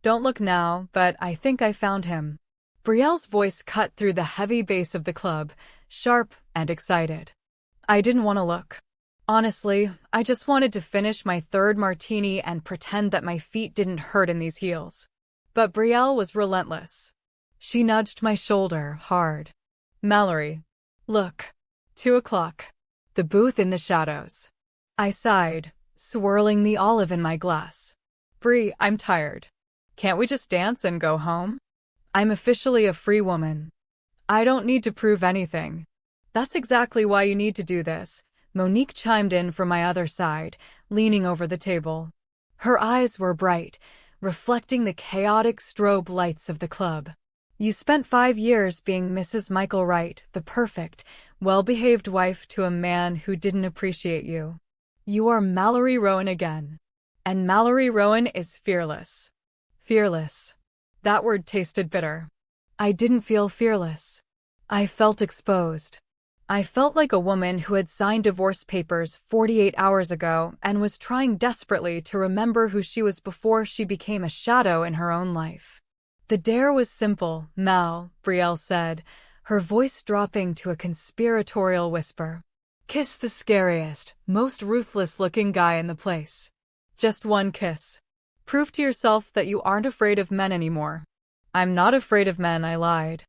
Don't look now, but I think I found him. Brielle's voice cut through the heavy bass of the club, sharp and excited. I didn't want to look. Honestly, I just wanted to finish my third martini and pretend that my feet didn't hurt in these heels. But Brielle was relentless. She nudged my shoulder hard. Mallory. Look. 2 o'clock. The booth in the shadows. I sighed, swirling the olive in my glass. Brie, I'm tired. Can't we just dance and go home? I'm officially a free woman. I don't need to prove anything. That's exactly why you need to do this, Monique chimed in from my other side, leaning over the table. Her eyes were bright, reflecting the chaotic strobe lights of the club. You spent 5 years being Mrs. Michael Wright, the perfect, well-behaved wife to a man who didn't appreciate you. You are Mallory Rowan again. And Mallory Rowan is fearless. Fearless. That word tasted bitter. I didn't feel fearless. I felt exposed. I felt like a woman who had signed divorce papers 48 hours ago and was trying desperately to remember who she was before she became a shadow in her own life. The dare was simple, Mal, Brielle said, her voice dropping to a conspiratorial whisper. Kiss the scariest, most ruthless-looking guy in the place. Just one kiss. Prove to yourself that you aren't afraid of men anymore. I'm not afraid of men, I lied.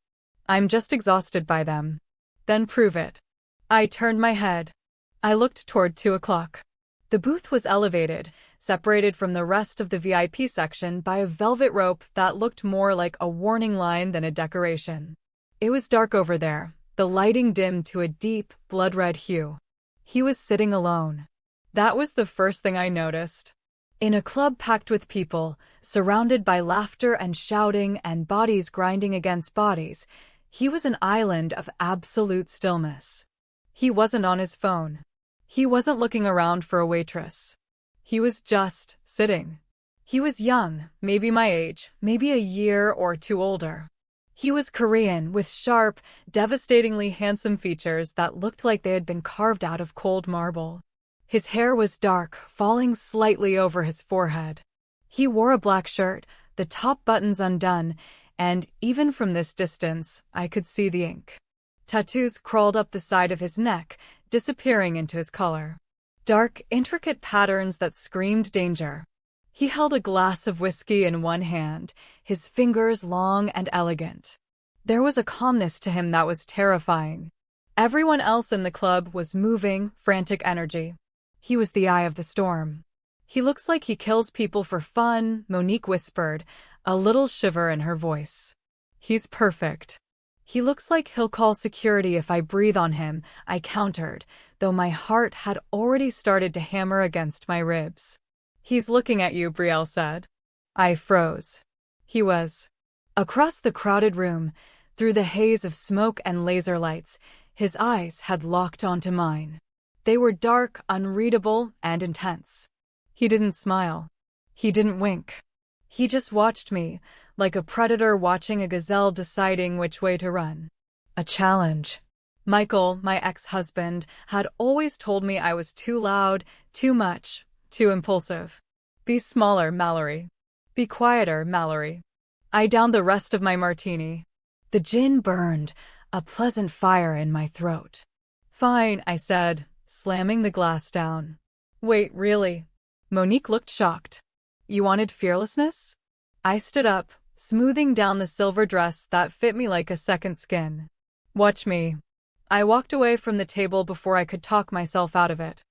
I'm just exhausted by them. Then prove it. I turned my head. I looked toward 2 o'clock. The booth was elevated, separated from the rest of the VIP section by a velvet rope that looked more like a warning line than a decoration. It was dark over there, the lighting dimmed to a deep, blood-red hue. He was sitting alone. That was the first thing I noticed. In a club packed with people, surrounded by laughter and shouting and bodies grinding against bodies, he was an island of absolute stillness. He wasn't on his phone. He wasn't looking around for a waitress. He was just sitting. He was young, maybe my age, maybe a year or two older. He was Korean, with sharp, devastatingly handsome features that looked like they had been carved out of cold marble. His hair was dark, falling slightly over his forehead. He wore a black shirt, the top buttons undone, and even from this distance, I could see the ink. Tattoos crawled up the side of his neck, disappearing into his collar. Dark, intricate patterns that screamed danger. He held a glass of whiskey in one hand, his fingers long and elegant. There was a calmness to him that was terrifying. Everyone else in the club was moving, frantic energy. He was the eye of the storm. He looks like he kills people for fun, Monique whispered, a little shiver in her voice. He's perfect. He looks like he'll call security if I breathe on him, I countered, though my heart had already started to hammer against my ribs. He's looking at you, Brielle said. I froze. He was. Across the crowded room, through the haze of smoke and laser lights, his eyes had locked onto mine. They were dark, unreadable, and intense. He didn't smile. He didn't wink. He just watched me, like a predator watching a gazelle deciding which way to run. A challenge. Michael, my ex-husband, had always told me I was too loud, too much, too impulsive. Be smaller, Mallory. Be quieter, Mallory. I downed the rest of my martini. The gin burned, a pleasant fire in my throat. Fine, I said, slamming the glass down. Wait, really? Monique looked shocked. You wanted fearlessness? I stood up, smoothing down the silver dress that fit me like a second skin. Watch me. I walked away from the table before I could talk myself out of it.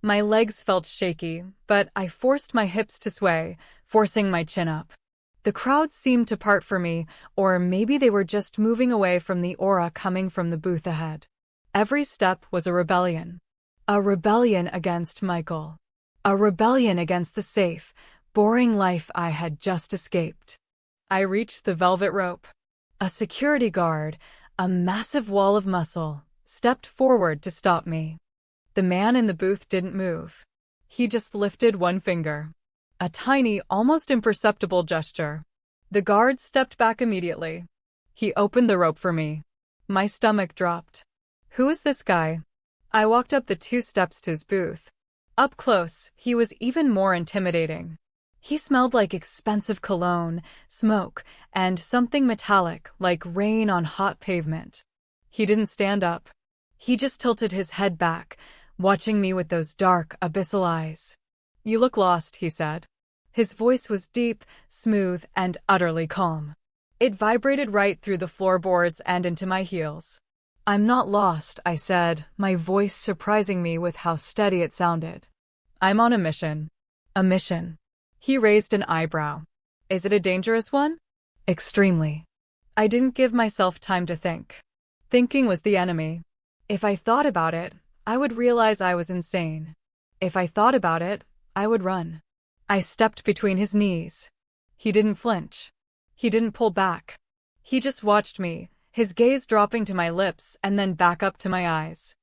My legs felt shaky, but I forced my hips to sway, forcing my chin up. The crowd seemed to part for me, or maybe they were just moving away from the aura coming from the booth ahead. Every step was a rebellion. A rebellion against Michael. A rebellion against the safe, boring life I had just escaped. I reached the velvet rope. A security guard, a massive wall of muscle, stepped forward to stop me. The man in the booth didn't move. He just lifted one finger. A tiny, almost imperceptible gesture. The guard stepped back immediately. He opened the rope for me. My stomach dropped. Who is this guy? I walked up the 2 steps to his booth. Up close, he was even more intimidating. He smelled like expensive cologne, smoke, and something metallic like rain on hot pavement. He didn't stand up. He just tilted his head back, watching me with those dark, abyssal eyes. "You look lost," he said. His voice was deep, smooth, and utterly calm. It vibrated right through the floorboards and into my heels. "I'm not lost," I said, my voice surprising me with how steady it sounded. "I'm on a mission." "A mission?" He raised an eyebrow. "Is it a dangerous one?" "Extremely." I didn't give myself time to think. Thinking was the enemy. If I thought about it, I would realize I was insane. If I thought about it, I would run. I stepped between his knees. He didn't flinch. He didn't pull back. He just watched me, his gaze dropping to my lips and then back up to my eyes.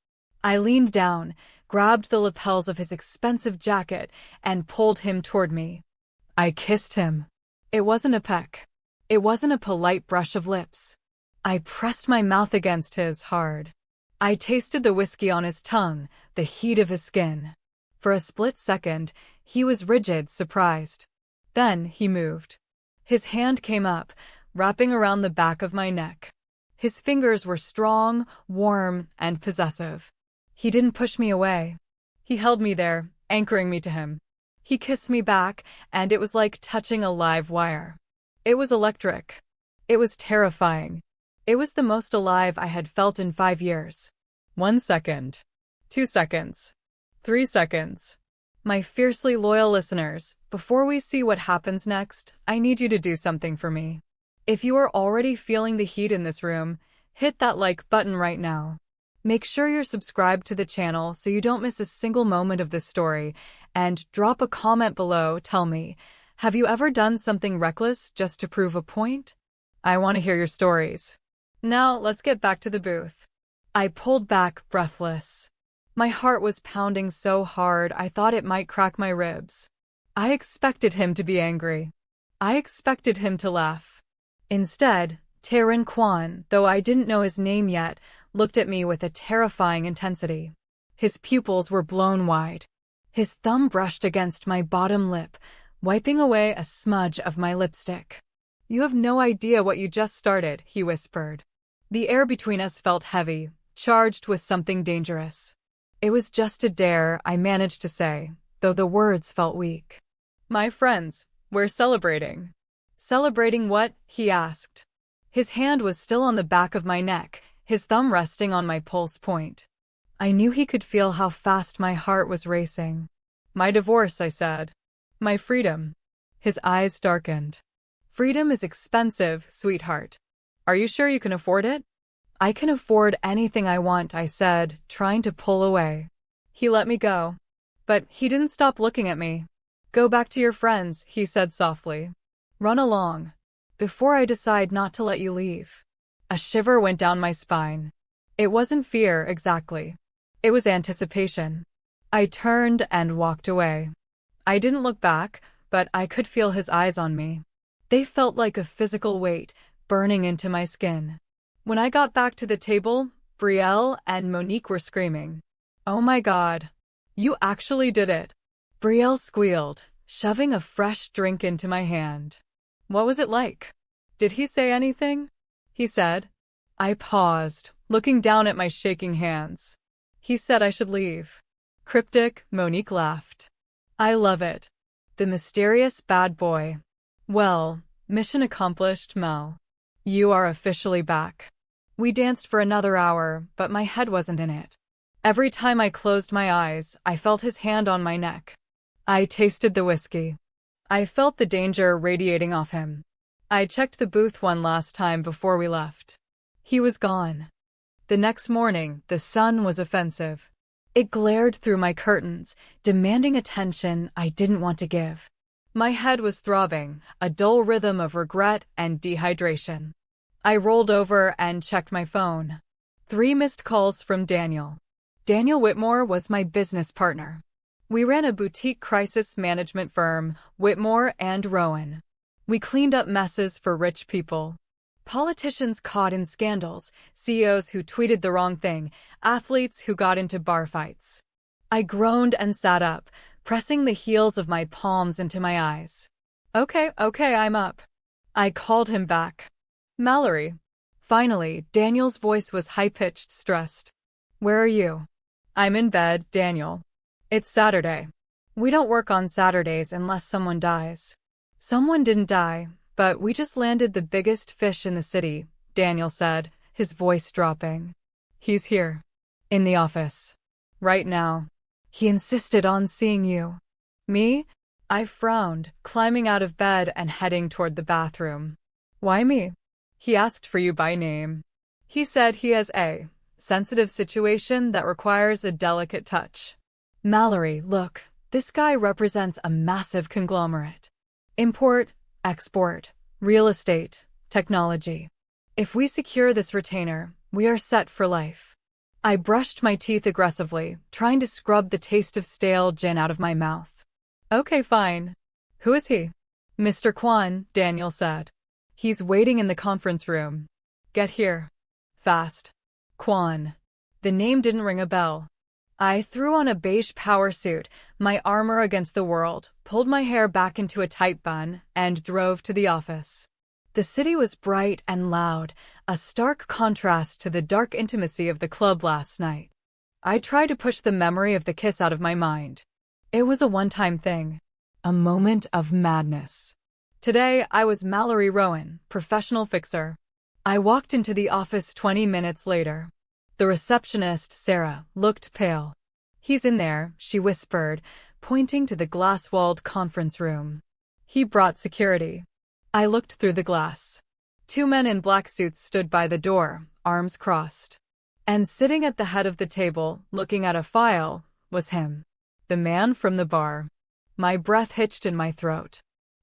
I leaned down, grabbed the lapels of his expensive jacket, and pulled him toward me. I kissed him. It wasn't a peck. It wasn't a polite brush of lips. I pressed my mouth against his hard. I tasted the whiskey on his tongue, the heat of his skin. For a split second, he was rigid, surprised. Then he moved. His hand came up, wrapping around the back of my neck. His fingers were strong, warm, and possessive. He didn't push me away. He held me there, anchoring me to him. He kissed me back, and it was like touching a live wire. It was electric. It was terrifying. It was the most alive I had felt in 5 years. 1 second. 2 seconds. 3 seconds. My fiercely loyal listeners, before we see what happens next, I need you to do something for me. If you are already feeling the heat in this room, hit that like button right now. Make sure you're subscribed to the channel so you don't miss a single moment of this story, and drop a comment below. Tell me, have you ever done something reckless just to prove a point? I want to hear your stories. Now, let's get back to the booth. I pulled back, breathless. My heart was pounding so hard I thought it might crack my ribs. I expected him to be angry. I expected him to laugh. Instead, Tae-Rin Kwon, though I didn't know his name yet, looked at me with a terrifying intensity. His pupils were blown wide. His thumb brushed against my bottom lip, wiping away a smudge of my lipstick. "You have no idea what you just started," he whispered. The air between us felt heavy, charged with something dangerous. "It was just a dare," I managed to say, though the words felt weak. "My friends, we're celebrating." "Celebrating what?" he asked. His hand was still on the back of my neck, his thumb resting on my pulse point. I knew he could feel how fast my heart was racing. "My divorce," I said. "My freedom." His eyes darkened. "Freedom is expensive, sweetheart. Are you sure you can afford it?" "I can afford anything I want," I said, trying to pull away. He let me go. But he didn't stop looking at me. "Go back to your friends," he said softly. "Run along. Before I decide not to let you leave." A shiver went down my spine. It wasn't fear, exactly. It was anticipation. I turned and walked away. I didn't look back, but I could feel his eyes on me. They felt like a physical weight, burning into my skin. When I got back to the table, Betrayal and Monique were screaming. "Oh my God. You actually did it." Betrayal squealed, shoving a fresh drink into my hand. "What was it like? Did he say anything?" he said. I paused, looking down at my shaking hands. "He said I should leave." Cryptic, Monique laughed. "I love it. The mysterious bad boy. Well, mission accomplished, Mel. You are officially back." We danced for another hour, but my head wasn't in it. Every time I closed my eyes, I felt his hand on my neck. I tasted the whiskey. I felt the danger radiating off him. I checked the booth one last time before we left. He was gone. The next morning, the sun was offensive. It glared through my curtains, demanding attention I didn't want to give. My head was throbbing, a dull rhythm of regret and dehydration. I rolled over and checked my phone. 3 missed calls from Daniel. Daniel Whitmore was my business partner. We ran a boutique crisis management firm, Whitmore and Rowan. We cleaned up messes for rich people. Politicians caught in scandals, CEOs who tweeted the wrong thing, athletes who got into bar fights. I groaned and sat up, pressing the heels of my palms into my eyes. Okay, I'm up. I called him back. Mallory. Finally, Daniel's voice was high-pitched, stressed. Where are you? I'm in bed, Daniel. It's Saturday. We don't work on Saturdays unless someone dies. Someone didn't die, but we just landed the biggest fish in the city, Daniel said, his voice dropping. He's here. In the office. Right now. He insisted on seeing you. Me? I frowned, climbing out of bed and heading toward the bathroom. Why me? He asked for you by name. He said he has a sensitive situation that requires a delicate touch. Mallory, look, this guy represents a massive conglomerate. Import, export, real estate, technology. If we secure this retainer, we are set for life. I brushed my teeth aggressively, trying to scrub the taste of stale gin out of my mouth. Okay, fine. Who is he? Mr. Kwon, Daniel said. He's waiting in the conference room. Get here. Fast. Kwon. The name didn't ring a bell. I threw on a beige power suit, my armor against the world, pulled my hair back into a tight bun, and drove to the office. The city was bright and loud, a stark contrast to the dark intimacy of the club last night. I tried to push the memory of the kiss out of my mind. It was a one-time thing, a moment of madness. Today, I was Mallory Rowan, professional fixer. I walked into the office 20 minutes later. The receptionist, Sarah, looked pale. He's in there, she whispered, pointing to the glass-walled conference room. He brought security. I looked through the glass. 2 men in black suits stood by the door, arms crossed. And sitting at the head of the table, looking at a file, was him. The man from the bar. My breath hitched in my throat.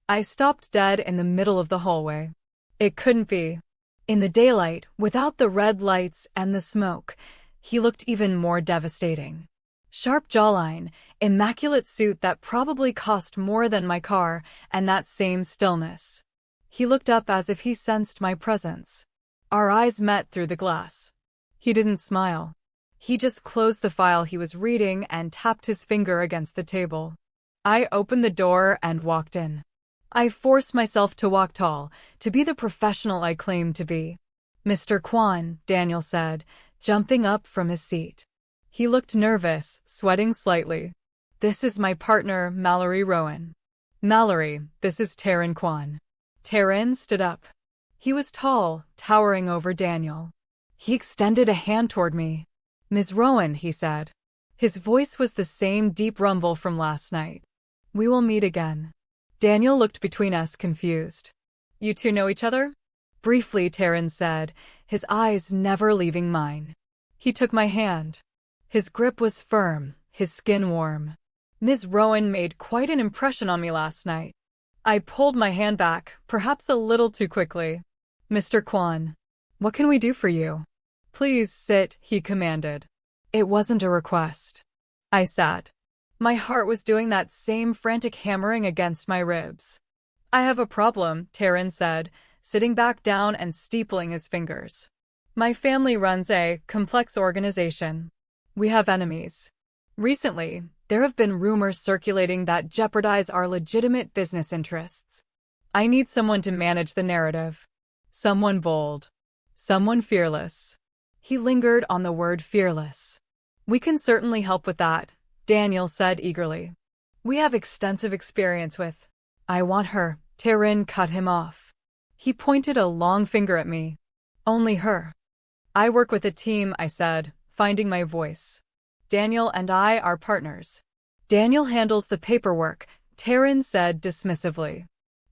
I stopped dead in the middle of the hallway. It couldn't be. In the daylight, without the red lights and the smoke, he looked even more devastating. Sharp jawline, immaculate suit that probably cost more than my car, and that same stillness. He looked up as if he sensed my presence. Our eyes met through the glass. He didn't smile. He just closed the file he was reading and tapped his finger against the table. I opened the door and walked in. I forced myself to walk tall, to be the professional I claimed to be. Mr. Kwon, Daniel said, jumping up from his seat. He looked nervous, sweating slightly. This is my partner, Mallory Rowan. Mallory, this is Tae-Rin Kwon. Tae-Rin stood up. He was tall, towering over Daniel. He extended a hand toward me. Ms. Rowan, he said. His voice was the same deep rumble from last night. We will meet again. Daniel looked between us, confused. You two know each other? Briefly, Tae-Rin said, his eyes never leaving mine. He took my hand. His grip was firm, his skin warm. Ms. Rowan made quite an impression on me last night. I pulled my hand back, perhaps a little too quickly. Mr. Kwon, what can we do for you? Please sit, he commanded. It wasn't a request. I sat. My heart was doing that same frantic hammering against my ribs. I have a problem, Tae-Rin said, sitting back down and steepling his fingers. My family runs a complex organization. We have enemies. Recently, there have been rumors circulating that jeopardize our legitimate business interests. I need someone to manage the narrative. Someone bold. Someone fearless. He lingered on the word fearless. We can certainly help with that, Daniel said eagerly. We have extensive experience with. I want her. Tae-Rin cut him off. He pointed a long finger at me. Only her. I work with a team, I said, finding my voice. Daniel and I are partners. Daniel handles the paperwork, Tae-Rin said dismissively.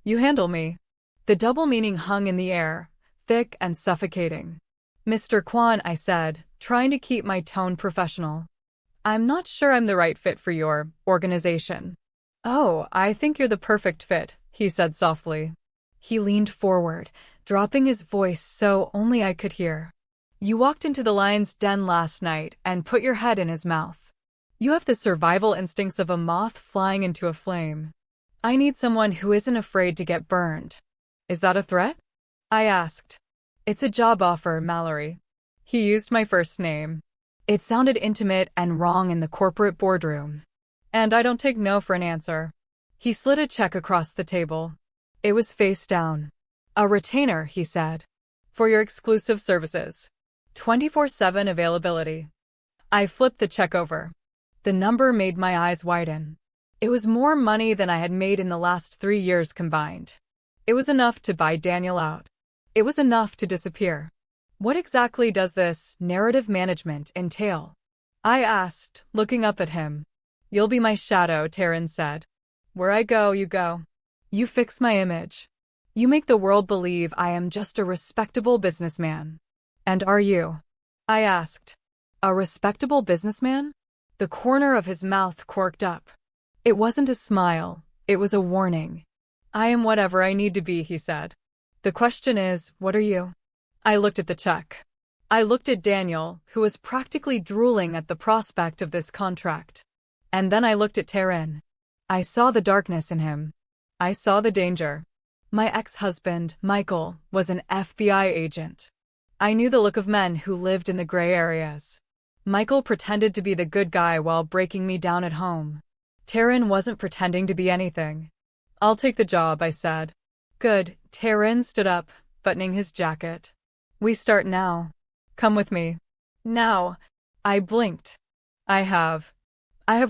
You handle me. The double meaning hung in the air, thick and suffocating. Mr. Kwon, I said, trying to keep my tone professional. I'm not sure I'm the right fit for your organization. Oh, I think you're the perfect fit, he said softly. He leaned forward, dropping his voice so only I could hear. You walked into the lion's den last night and put your head in his mouth. You have the survival instincts of a moth flying into a flame. I need someone who isn't afraid to get burned. Is that a threat? I asked. It's a job offer, Mallory. He used my first name. It sounded intimate and wrong in the corporate boardroom. And I don't take no for an answer. He slid a check across the table. It was face down. A retainer, he said. For your exclusive services. 24/7 availability. I flipped the check over. The number made my eyes widen. It was more money than I had made in the last 3 years combined. It was enough to buy Daniel out. It was enough to disappear. What exactly does this narrative management entail? I asked, looking up at him. You'll be my shadow, Tae-Rin said. Where I go, you go. You fix my image. You make the world believe I am just a respectable businessman. And are you? I asked. A respectable businessman? The corner of his mouth quirked up. It wasn't a smile, it was a warning. I am whatever I need to be, he said. The question is, what are you? I looked at the check. I looked at Daniel, who was practically drooling at the prospect of this contract. And then I looked at Tae-Rin. I saw the darkness in him. I saw the danger. My ex-husband, Michael, was an FBI agent. I knew the look of men who lived in the gray areas. Michael pretended to be the good guy while breaking me down at home. Tae-Rin wasn't pretending to be anything. I'll take the job, I said. Good. Tae-Rin stood up, buttoning his jacket. We start now. Come with me. Now. I blinked. I have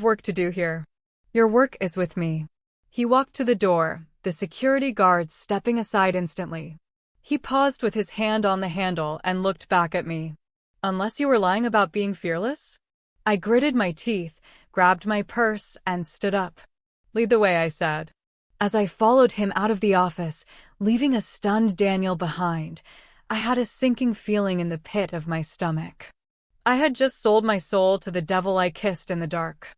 work to do here. Your work is with me. He walked to the door, the security guard stepping aside instantly. He paused with his hand on the handle and looked back at me. Unless you were lying about being fearless? I gritted my teeth, grabbed my purse, and stood up. Lead the way, I said. As I followed him out of the office, leaving a stunned Daniel behind, I had a sinking feeling in the pit of my stomach. I had just sold my soul to the devil I kissed in the dark.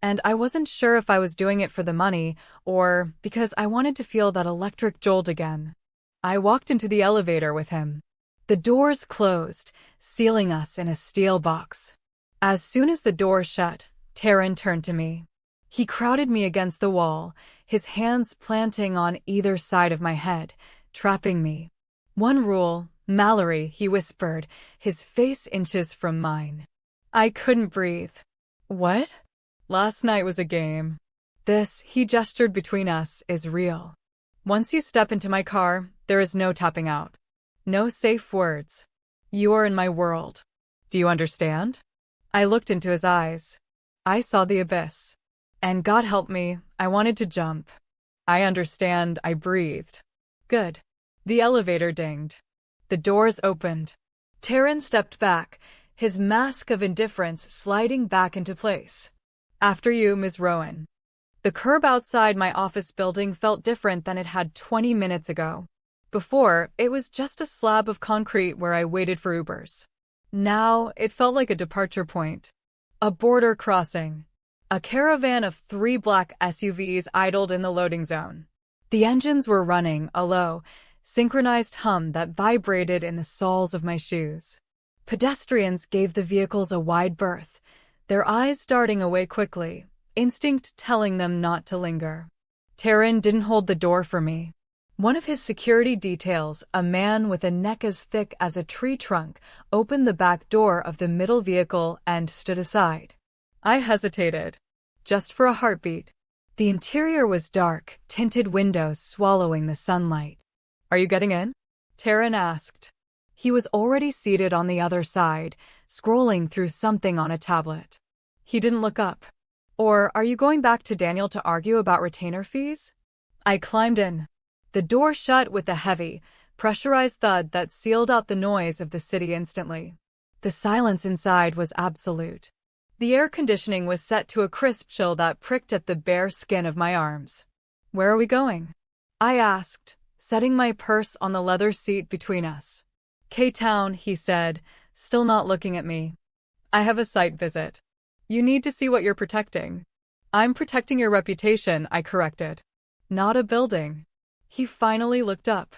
And I wasn't sure if I was doing it for the money or because I wanted to feel that electric jolt again. I walked into the elevator with him. The doors closed, sealing us in a steel box. As soon as the door shut, Tae-Rin turned to me. He crowded me against the wall, his hands planting on either side of my head, trapping me. One rule, Mallory, he whispered, his face inches from mine. I couldn't breathe. What? Last night was a game. This, he gestured between us, is real. Once you step into my car, there is no tapping out. No safe words. You are in my world. Do you understand? I looked into his eyes. I saw the abyss. And God help me, I wanted to jump. I understand, I breathed. Good. The elevator dinged. The doors opened. Tae-Rin stepped back, his mask of indifference sliding back into place. After you, Ms. Rowan. The curb outside my office building felt different than it had 20 minutes ago. Before, it was just a slab of concrete where I waited for Ubers. Now, it felt like a departure point. A border crossing. A caravan of 3 black SUVs idled in the loading zone. The engines were running, a low, synchronized hum that vibrated in the soles of my shoes. Pedestrians gave the vehicles a wide berth, their eyes darting away quickly, instinct telling them not to linger. Tae-Rin didn't hold the door for me. One of his security details, a man with a neck as thick as a tree trunk, opened the back door of the middle vehicle and stood aside. I hesitated. Just for a heartbeat. The interior was dark, tinted windows swallowing the sunlight. Are you getting in? Tae-Rin asked. He was already seated on the other side, scrolling through something on a tablet. He didn't look up. Or are you going back to Daniel to argue about retainer fees? I climbed in. The door shut with a heavy, pressurized thud that sealed out the noise of the city instantly. The silence inside was absolute. The air conditioning was set to a crisp chill that pricked at the bare skin of my arms. Where are we going? I asked, setting my purse on the leather seat between us. K-Town, he said, still not looking at me. I have a site visit. You need to see what you're protecting. I'm protecting your reputation, I corrected. Not a building. He finally looked up.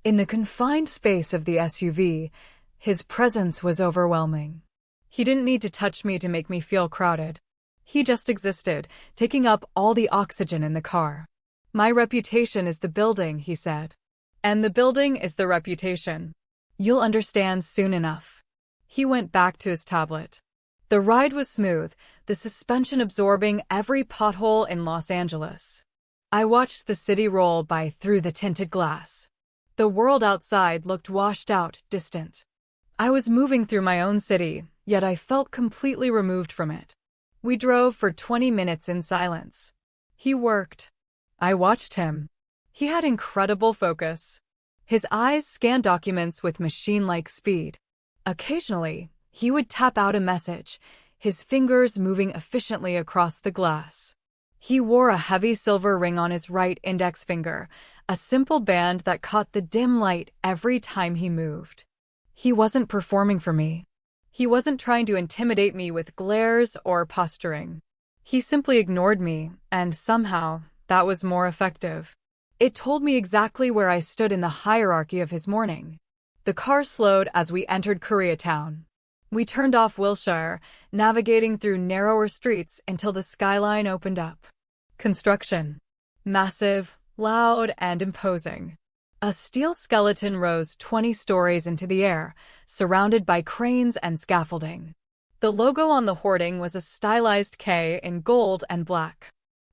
In the confined space of the SUV, his presence was overwhelming. He didn't need to touch me to make me feel crowded. He just existed, taking up all the oxygen in the car. My reputation is the building, he said. And the building is the reputation. You'll understand soon enough. He went back to his tablet. The ride was smooth, the suspension absorbing every pothole in Los Angeles. I watched the city roll by through the tinted glass. The world outside looked washed out, distant. I was moving through my own city, yet I felt completely removed from it. We drove for 20 minutes in silence. He worked. I watched him. He had incredible focus. His eyes scanned documents with machine-like speed. Occasionally, he would tap out a message, his fingers moving efficiently across the glass. He wore a heavy silver ring on his right index finger, a simple band that caught the dim light every time he moved. He wasn't performing for me. He wasn't trying to intimidate me with glares or posturing. He simply ignored me, and somehow, that was more effective. It told me exactly where I stood in the hierarchy of his morning. The car slowed as we entered Koreatown. We turned off Wilshire, navigating through narrower streets until the skyline opened up. Construction. Massive, loud, and imposing. A steel skeleton rose 20 stories into the air, surrounded by cranes and scaffolding. The logo on the hoarding was a stylized K in gold and black.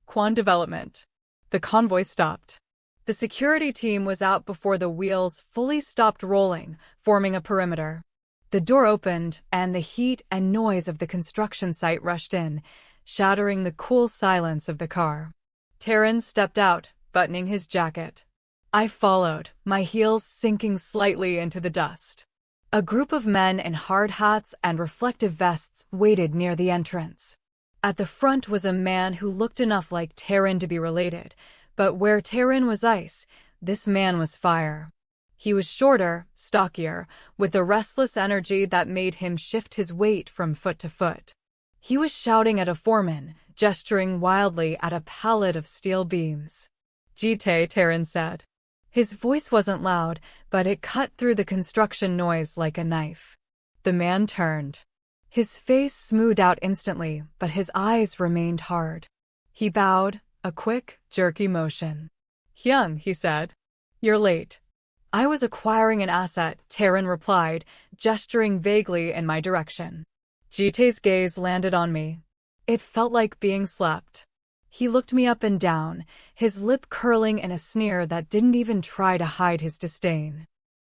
Kwon Development. The convoy stopped. The security team was out before the wheels fully stopped rolling, forming a perimeter. The door opened, and the heat and noise of the construction site rushed in, shattering the cool silence of the car. Tae-Rin stepped out, buttoning his jacket. I followed, my heels sinking slightly into the dust. A group of men in hard hats and reflective vests waited near the entrance. At the front was a man who looked enough like Tae-Rin to be related, but where Tae-Rin was ice, this man was fire. He was shorter, stockier, with a restless energy that made him shift his weight from foot to foot. He was shouting at a foreman, gesturing wildly at a pallet of steel beams. "Jite," Tae-Rin said. His voice wasn't loud, but it cut through the construction noise like a knife. The man turned. His face smoothed out instantly, but his eyes remained hard. He bowed, a quick, jerky motion. "Hyung," he said. "You're late." "I was acquiring an asset," Tae-Rin replied, gesturing vaguely in my direction. Jite's gaze landed on me. It felt like being slapped. He looked me up and down, his lip curling in a sneer that didn't even try to hide his disdain.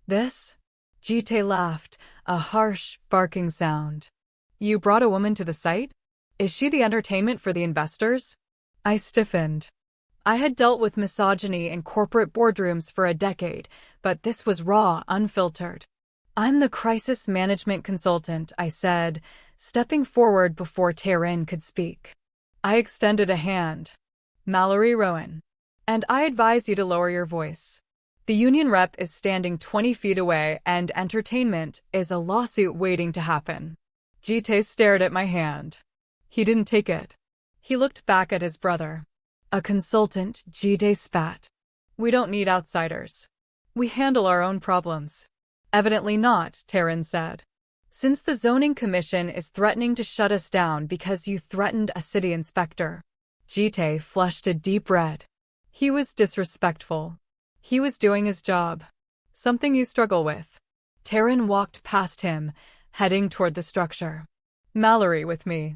"This?" Jite laughed, a harsh, barking sound. "You brought a woman to the site? Is she the entertainment for the investors?" I stiffened. I had dealt with misogyny in corporate boardrooms for a decade, but this was raw, unfiltered. "I'm the crisis management consultant," I said, stepping forward before Tae-Rin could speak. I extended a hand. "Mallory Rowan. And I advise you to lower your voice. The union rep is standing 20 feet away, and entertainment is a lawsuit waiting to happen." Jite stared at my hand. He didn't take it. He looked back at his brother. "A consultant," Jite spat. "We don't need outsiders. We handle our own problems." "Evidently not," Tae-Rin said. "Since the zoning commission is threatening to shut us down because you threatened a city inspector." Jite flushed a deep red. He was disrespectful. He was doing his job. "Something you struggle with." Tae-Rin walked past him, heading toward the structure. "Mallory with me."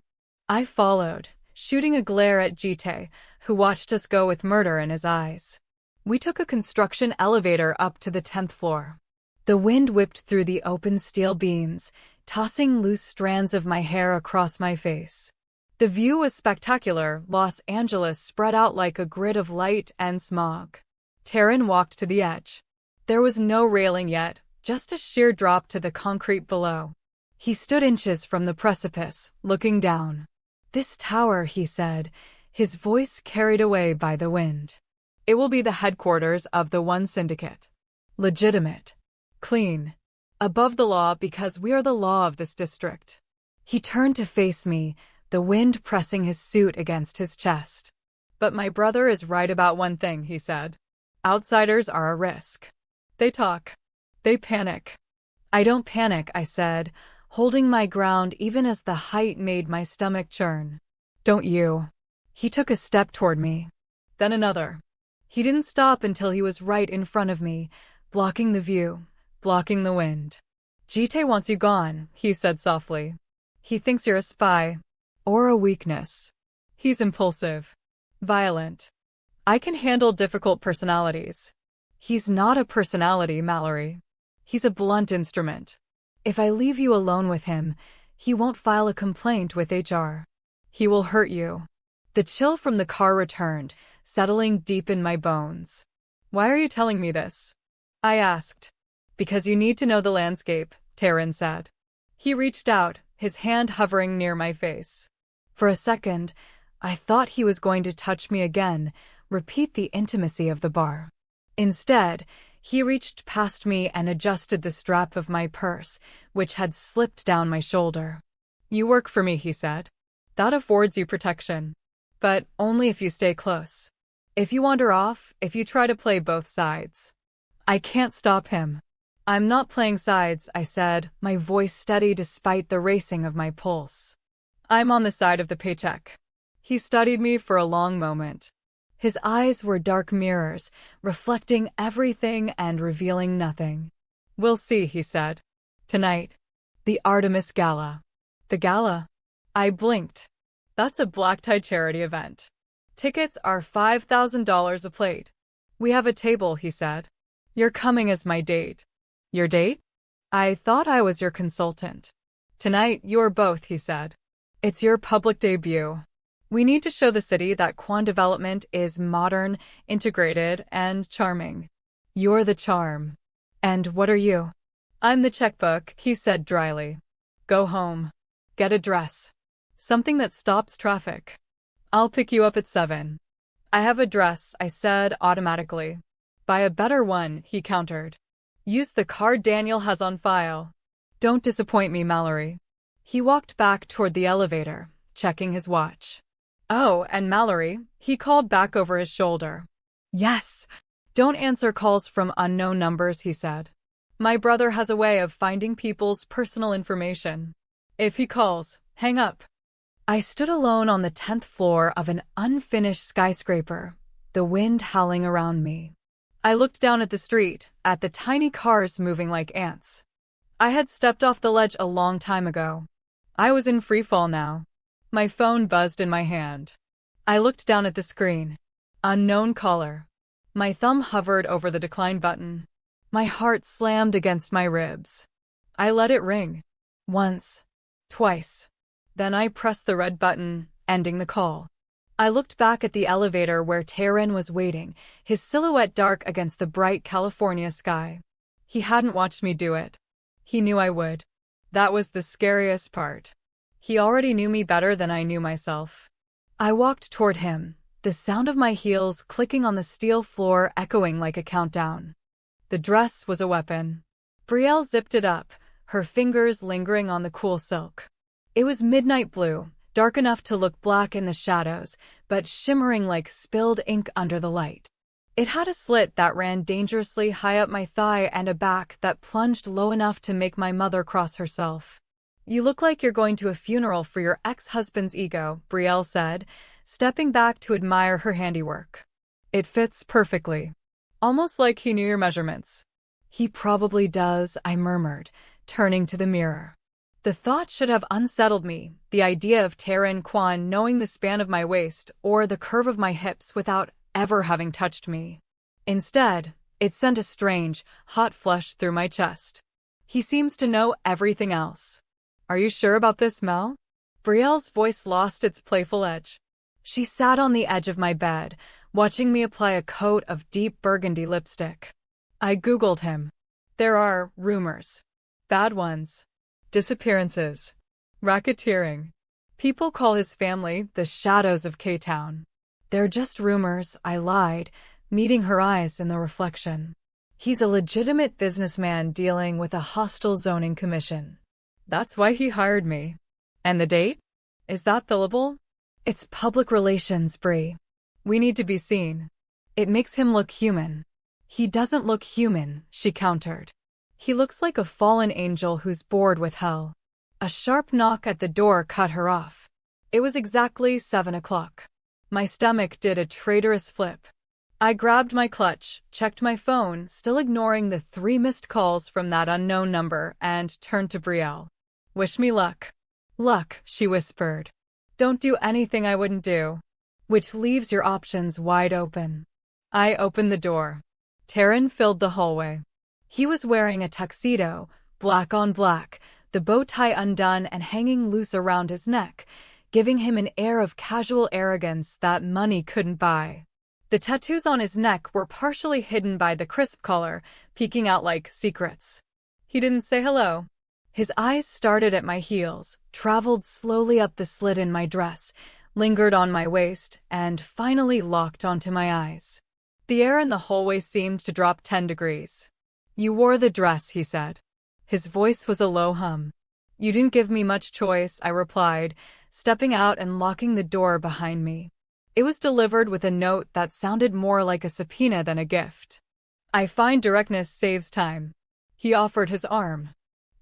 I followed, shooting a glare at Jite, who watched us go with murder in his eyes. We took a construction elevator up to the 10th floor. The wind whipped through the open steel beams, tossing loose strands of my hair across my face. The view was spectacular, Los Angeles spread out like a grid of light and smog. Tae-Rin walked to the edge. There was no railing yet, just a sheer drop to the concrete below. He stood inches from the precipice, looking down. "This tower," he said, his voice carried away by the wind. "It will be the headquarters of the One Syndicate. Legitimate. Clean. Above the law because we are the law of this district." He turned to face me, the wind pressing his suit against his chest. "But my brother is right about one thing," he said. "Outsiders are a risk. They talk. They panic." "I don't panic," I said, holding my ground even as the height made my stomach churn. "Don't you?" He took a step toward me. Then another. He didn't stop until he was right in front of me, blocking the view, blocking the wind. "Jite wants you gone," he said softly. He thinks you're a spy. Or a weakness. He's impulsive. Violent. I can handle difficult personalities. He's not a personality, Mallory. He's a blunt instrument. If I leave you alone with him, he won't file a complaint with HR. He will hurt you. The chill from the car returned, settling deep in my bones. Why are you telling me this? I asked. Because you need to know the landscape, Tae-Rin said. He reached out, his hand hovering near my face. For a second, I thought he was going to touch me again, repeat the intimacy of the bar. Instead, he reached past me and adjusted the strap of my purse, which had slipped down my shoulder. You work for me, he said. That affords you protection. But only if you stay close. If you wander off, if you try to play both sides. I can't stop him. I'm not playing sides, I said, my voice steady despite the racing of my pulse. I'm on the side of the paycheck. He studied me for a long moment. His eyes were dark mirrors, reflecting everything and revealing nothing. We'll see, he said. Tonight. The Artemis Gala. The gala? I blinked. That's a black-tie charity event. Tickets are $5,000 a plate. We have a table, he said. You're coming as my date. Your date? I thought I was your consultant. Tonight, you're both, he said. It's your public debut. We need to show the city that Kwon development is modern, integrated, and charming. You're the charm. And what are you? I'm the checkbook, he said dryly. Go home. Get a dress. Something that stops traffic. I'll pick you up at 7. I have a dress, I said automatically. Buy a better one, he countered. Use the card Daniel has on file. Don't disappoint me, Mallory. He walked back toward the elevator, checking his watch. Oh, and Mallory, he called back over his shoulder. Yes. Don't answer calls from unknown numbers, he said. My brother has a way of finding people's personal information. If he calls, hang up. I stood alone on the 10th floor of an unfinished skyscraper, the wind howling around me. I looked down at the street, at the tiny cars moving like ants. I had stepped off the ledge a long time ago. I was in free fall now. My phone buzzed in my hand. I looked down at the screen. Unknown caller. My thumb hovered over the decline button. My heart slammed against my ribs. I let it ring. Once. Twice. Then I pressed the red button, ending the call. I looked back at the elevator where Tae-Rin was waiting, his silhouette dark against the bright California sky. He hadn't watched me do it. He knew I would. That was the scariest part. He already knew me better than I knew myself. I walked toward him, the sound of my heels clicking on the steel floor echoing like a countdown. The dress was a weapon. Brielle zipped it up, her fingers lingering on the cool silk. It was midnight blue, dark enough to look black in the shadows, but shimmering like spilled ink under the light. It had a slit that ran dangerously high up my thigh and a back that plunged low enough to make my mother cross herself. You look like you're going to a funeral for your ex-husband's ego, Brielle said, stepping back to admire her handiwork. It fits perfectly. Almost like he knew your measurements. He probably does, I murmured, turning to the mirror. The thought should have unsettled me, the idea of Tae-Rin Kwon knowing the span of my waist or the curve of my hips without ever having touched me. Instead, it sent a strange, hot flush through my chest. He seems to know everything else. Are you sure about this, Mel? Brielle's voice lost its playful edge. She sat on the edge of my bed, watching me apply a coat of deep burgundy lipstick. I Googled him. There are rumors. Bad ones. Disappearances. Racketeering. People call his family the shadows of K-Town. They're just rumors, I lied, meeting her eyes in the reflection. He's a legitimate businessman dealing with a hostile zoning commission. That's why he hired me. And the date? Is that billable? It's public relations, Brie. We need to be seen. It makes him look human. He doesn't look human, she countered. He looks like a fallen angel who's bored with hell. A sharp knock at the door cut her off. It was exactly 7 o'clock. My stomach did a traitorous flip. I grabbed my clutch, checked my phone, still ignoring the 3 missed calls from that unknown number, and turned to Brielle. Wish me luck. Luck, she whispered. Don't do anything I wouldn't do. Which leaves your options wide open. I opened the door. Tae-Rin filled the hallway. He was wearing a tuxedo, black on black, the bow tie undone and hanging loose around his neck, giving him an air of casual arrogance that money couldn't buy. The tattoos on his neck were partially hidden by the crisp collar, peeking out like secrets. He didn't say hello. His eyes started at my heels, traveled slowly up the slit in my dress, lingered on my waist, and finally locked onto my eyes. The air in the hallway seemed to drop 10 degrees. You wore the dress, he said. His voice was a low hum. You didn't give me much choice, I replied, stepping out and locking the door behind me. It was delivered with a note that sounded more like a subpoena than a gift. I find directness saves time. He offered his arm.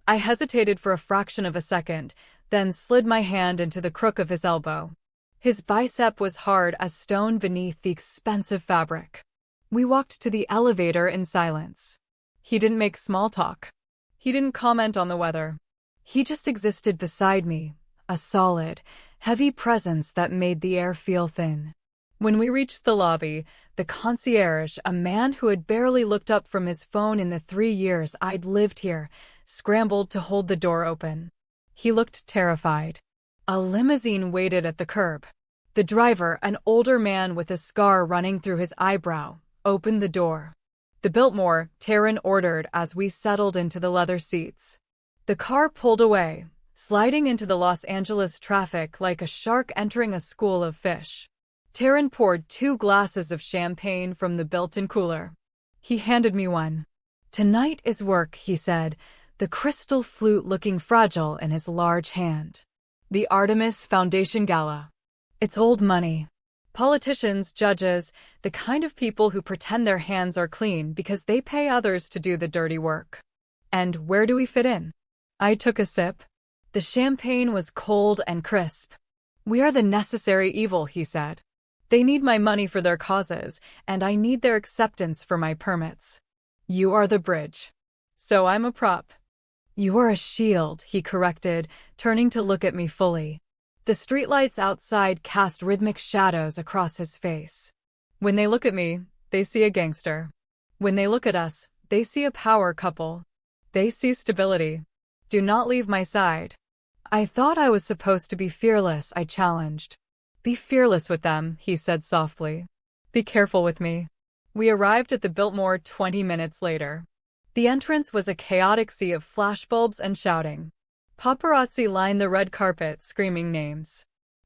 I hesitated for a fraction of a second, then slid my hand into the crook of his elbow. His bicep was hard as stone beneath the expensive fabric. We walked to the elevator in silence. He didn't make small talk. He didn't comment on the weather. He just existed beside me, a solid, heavy presence that made the air feel thin. When we reached the lobby, the concierge, a man who had barely looked up from his phone in the 3 years I'd lived here, scrambled to hold the door open. He looked terrified. A limousine waited at the curb. The driver, an older man with a scar running through his eyebrow, opened the door. The Biltmore, Tae-Rin ordered as we settled into the leather seats. The car pulled away, sliding into the Los Angeles traffic like a shark entering a school of fish. Tae-Rin poured 2 glasses of champagne from the built-in cooler. He handed me one. Tonight is work, he said, the crystal flute looking fragile in his large hand. The Artemis Foundation Gala. It's old money. Politicians, judges, the kind of people who pretend their hands are clean because they pay others to do the dirty work. And where do we fit in? I took a sip. The champagne was cold and crisp. We are the necessary evil, he said. They need my money for their causes, and I need their acceptance for my permits. You are the bridge. So I'm a prop. You are a shield, he corrected, turning to look at me fully. The streetlights outside cast rhythmic shadows across his face. When they look at me, they see a gangster. When they look at us, they see a power couple. They see stability. Do not leave my side. I thought I was supposed to be fearless, I challenged. Be fearless with them, he said softly. Be careful with me. We arrived at the Biltmore 20 minutes later. The entrance was a chaotic sea of flashbulbs and shouting. Paparazzi lined the red carpet, screaming names.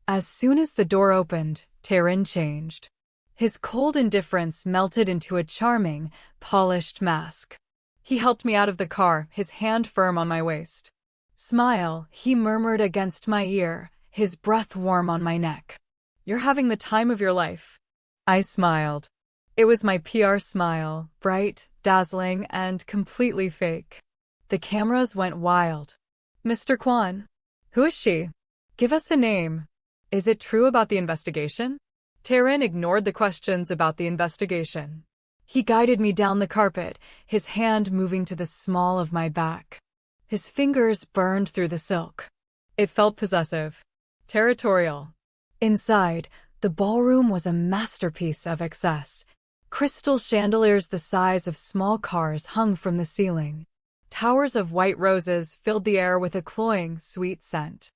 As soon as the door opened, Tae-Rin changed. His cold indifference melted into a charming, polished mask. He helped me out of the car, his hand firm on my waist. Smile, he murmured against my ear, his breath warm on my neck. You're having the time of your life. I smiled. It was my PR smile, bright, dazzling, and completely fake. The cameras went wild. Mr. Kwon. Who is she? Give us a name. Is it true about the investigation? Tae-Rin ignored the questions about the investigation. He guided me down the carpet, his hand moving to the small of my back. His fingers burned through the silk. It felt possessive. Territorial. Inside, the ballroom was a masterpiece of excess. Crystal chandeliers the size of small cars hung from the ceiling. Towers of white roses filled the air with a cloying, sweet scent.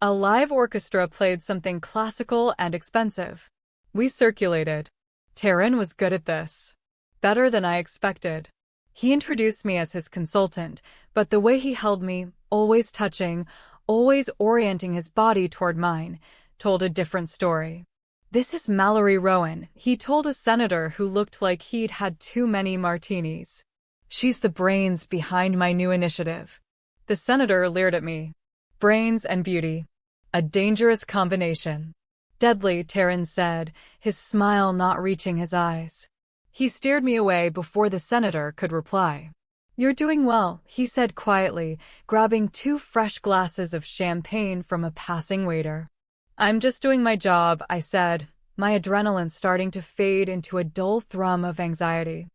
A live orchestra played something classical and expensive. We circulated. Tae-Rin was good at this. Better than I expected. He introduced me as his consultant, but the way he held me, always touching, always orienting his body toward mine, told a different story. This is Mallory Rowan, he told a senator who looked like he'd had too many martinis. She's the brains behind my new initiative. The senator leered at me. Brains and beauty. A dangerous combination. Deadly, Tae-Rin said, his smile not reaching his eyes. He steered me away before the senator could reply. You're doing well, he said quietly, grabbing 2 fresh glasses of champagne from a passing waiter. I'm just doing my job, I said, my adrenaline starting to fade into a dull thrum of anxiety.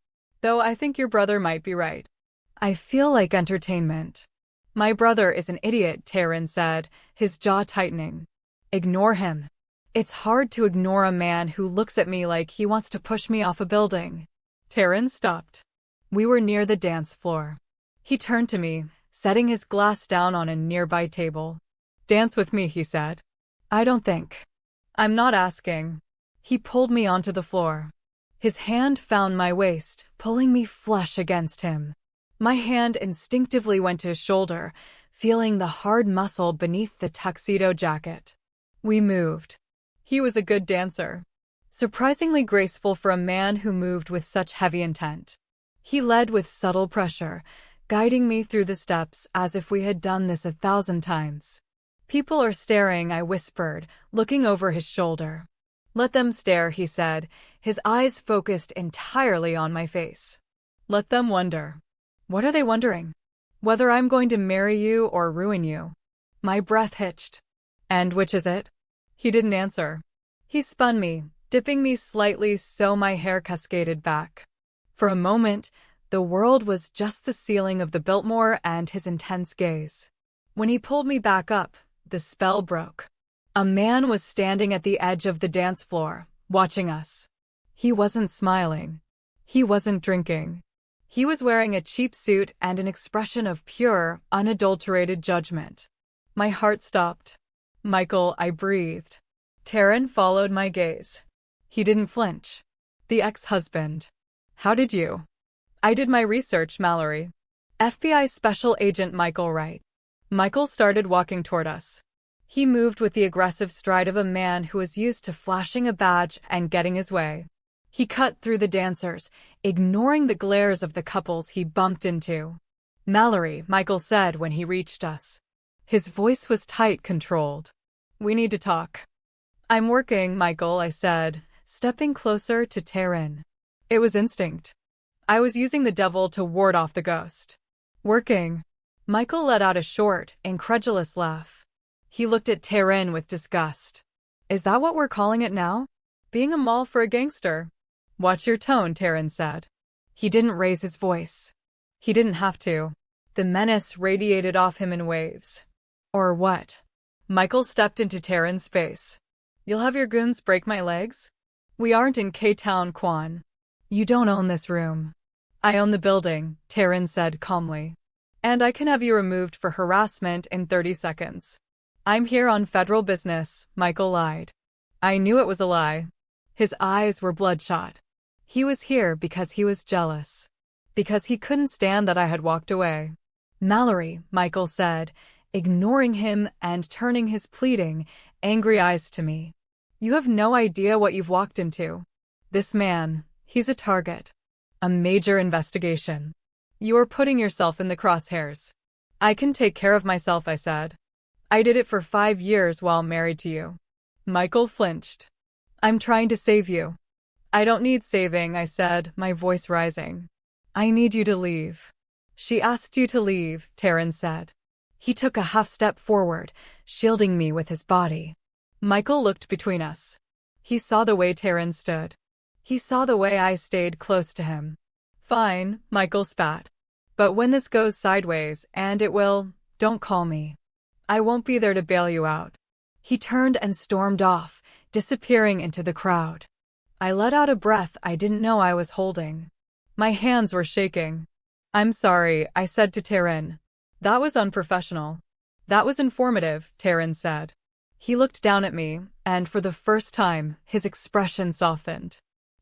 Though I think your brother might be right. I feel like entertainment. My brother is an idiot, Tae-Rin said, his jaw tightening. Ignore him. It's hard to ignore a man who looks at me like he wants to push me off a building. Tae-Rin stopped. We were near the dance floor. He turned to me, setting his glass down on a nearby table. Dance with me, he said. I don't think. I'm not asking. He pulled me onto the floor. His hand found my waist, pulling me flush against him. My hand instinctively went to his shoulder, feeling the hard muscle beneath the tuxedo jacket. We moved. He was a good dancer. Surprisingly graceful for a man who moved with such heavy intent. He led with subtle pressure, guiding me through the steps as if we had done this 1,000 times. People are staring, I whispered, looking over his shoulder. Let them stare, he said, his eyes focused entirely on my face. Let them wonder. What are they wondering? Whether I'm going to marry you or ruin you. My breath hitched. And which is it? He didn't answer. He spun me, dipping me slightly so my hair cascaded back. For a moment, the world was just the ceiling of the Biltmore and his intense gaze. When he pulled me back up, the spell broke. A man was standing at the edge of the dance floor, watching us. He wasn't smiling. He wasn't drinking. He was wearing a cheap suit and an expression of pure, unadulterated judgment. My heart stopped. Michael, I breathed. Tae-Rin followed my gaze. He didn't flinch. The ex-husband. How did you? I did my research, Mallory. FBI Special Agent Michael Wright. Michael started walking toward us. He moved with the aggressive stride of a man who was used to flashing a badge and getting his way. He cut through the dancers, ignoring the glares of the couples he bumped into. Mallory, Michael said when he reached us. His voice was tight, controlled. We need to talk. I'm working, Michael, I said, stepping closer to Tae-Rin. It was instinct. I was using the devil to ward off the ghost. Working. Michael let out a short, incredulous laugh. He looked at Tae-Rin with disgust. Is that what we're calling it now? Being a mall for a gangster? Watch your tone, Tae-Rin said. He didn't raise his voice. He didn't have to. The menace radiated off him in waves. Or what? Michael stepped into Tae-Rin's face. You'll have your goons break my legs? We aren't in K-Town, Kwon. You don't own this room. I own the building, Tae-Rin said calmly. And I can have you removed for harassment in 30 seconds. I'm here on federal business, Michael lied. I knew it was a lie. His eyes were bloodshot. He was here because he was jealous. Because he couldn't stand that I had walked away. Mallory, Michael said, ignoring him and turning his pleading, angry eyes to me. You have no idea what you've walked into. This man, he's a target. A major investigation. You are putting yourself in the crosshairs. I can take care of myself, I said. I did it for 5 years while married to you. Michael flinched. I'm trying to save you. I don't need saving, I said, my voice rising. I need you to leave. She asked you to leave, Tae-Rin said. He took a half step forward, shielding me with his body. Michael looked between us. He saw the way Tae-Rin stood. He saw the way I stayed close to him. Fine, Michael spat. But when this goes sideways, and it will, don't call me. I won't be there to bail you out. He turned and stormed off, disappearing into the crowd. I let out a breath I didn't know I was holding. My hands were shaking. I'm sorry, I said to Tae-Rin. That was unprofessional. That was informative, Tae-Rin said. He looked down at me, and for the first time, his expression softened.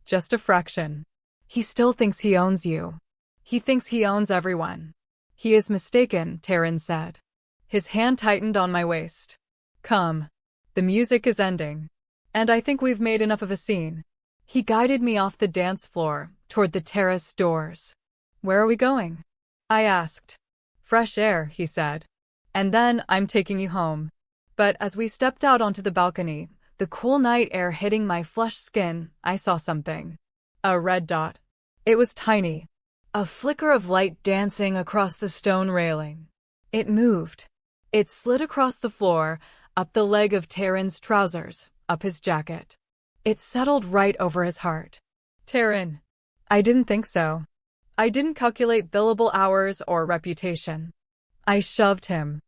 Just a fraction. He still thinks he owns you. He thinks he owns everyone. He is mistaken, Tae-Rin said. His hand tightened on my waist. Come. The music is ending. And I think we've made enough of a scene. He guided me off the dance floor, toward the terrace doors. Where are we going? I asked. Fresh air, he said. And then I'm taking you home. But as we stepped out onto the balcony, the cool night air hitting my flushed skin, I saw something. A red dot. It was tiny. A flicker of light dancing across the stone railing. It moved. It slid across the floor, up the leg of Tae-Rin's trousers, up his jacket. It settled right over his heart. Tae-Rin. I didn't think so. I didn't calculate billable hours or reputation. I shoved him.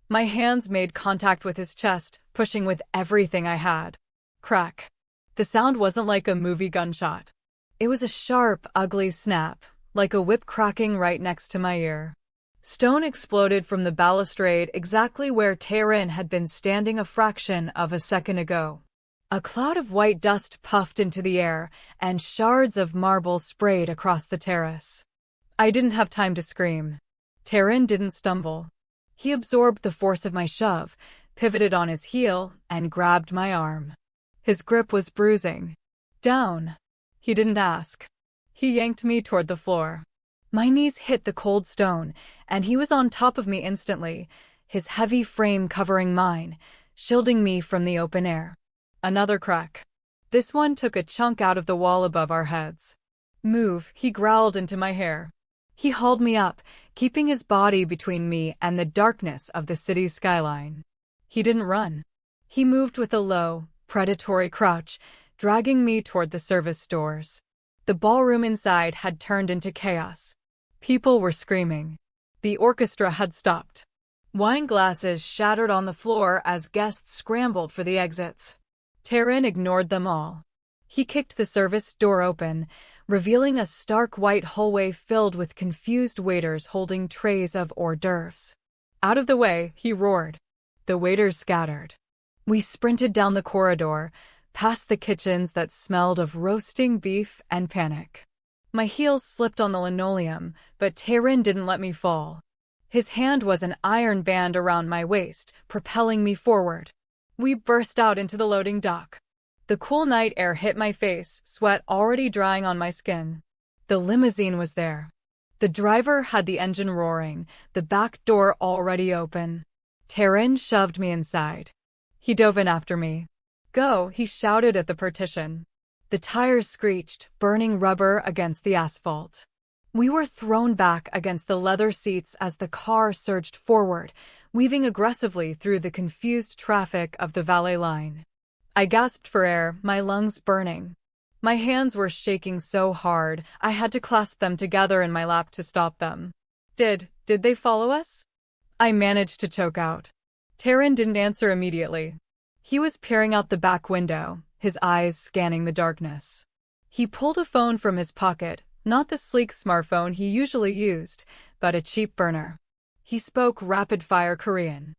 My hands made contact with his chest, pushing with everything I had. Crack. The sound wasn't like a movie gunshot. It was a sharp, ugly snap, like a whip cracking right next to my ear. Stone exploded from the balustrade exactly where Tae-Rin had been standing a fraction of a second ago. A cloud of white dust puffed into the air, and shards of marble sprayed across the terrace. I didn't have time to scream. Tae-Rin didn't stumble. He absorbed the force of my shove, pivoted on his heel, and grabbed my arm. His grip was bruising. Down. He didn't ask. He yanked me toward the floor. My knees hit the cold stone, and he was on top of me instantly, his heavy frame covering mine, shielding me from the open air. Another crack. This one took a chunk out of the wall above our heads. Move, he growled into my hair. He hauled me up, keeping his body between me and the darkness of the city's skyline. He didn't run. He moved with a low, predatory crouch, dragging me toward the service doors. The ballroom inside had turned into chaos. People were screaming. The orchestra had stopped. Wine glasses shattered on the floor as guests scrambled for the exits. Tae-Rin ignored them all. He kicked the service door open, revealing a stark white hallway filled with confused waiters holding trays of hors d'oeuvres. Out of the way, he roared. The waiters scattered. We sprinted down the corridor, past the kitchens that smelled of roasting beef and panic. My heels slipped on the linoleum, but Tae-Rin didn't let me fall. His hand was an iron band around my waist, propelling me forward. We burst out into the loading dock. The cool night air hit my face, sweat already drying on my skin. The limousine was there. The driver had the engine roaring, the back door already open. Tae-Rin shoved me inside. He dove in after me. Go, he shouted at the partition. The tires screeched, burning rubber against the asphalt. We were thrown back against the leather seats as the car surged forward, weaving aggressively through the confused traffic of the valet line. I gasped for air, my lungs burning. My hands were shaking so hard, I had to clasp them together in my lap to stop them. Did they follow us? I managed to choke out. Tae-Rin didn't answer immediately. He was peering out the back window, his eyes scanning the darkness. He pulled a phone from his pocket, not the sleek smartphone he usually used, but a cheap burner. He spoke rapid-fire Korean.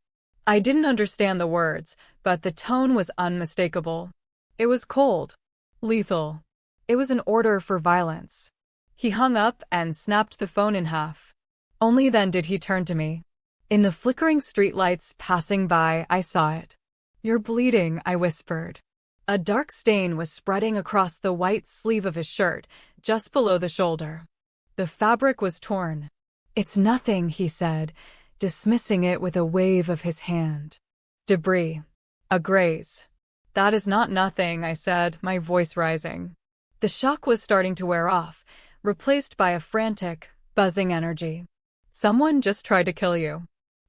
I didn't understand the words, but the tone was unmistakable. It was cold. Lethal. It was an order for violence. He hung up and snapped the phone in half. Only then did he turn to me. In the flickering streetlights passing by, I saw it. You're bleeding, I whispered. A dark stain was spreading across the white sleeve of his shirt, just below the shoulder. The fabric was torn. It's nothing, he said, dismissing it with a wave of his hand. Debris. A graze. That is not nothing, I said, my voice rising. The shock was starting to wear off, replaced by a frantic, buzzing energy. Someone just tried to kill you.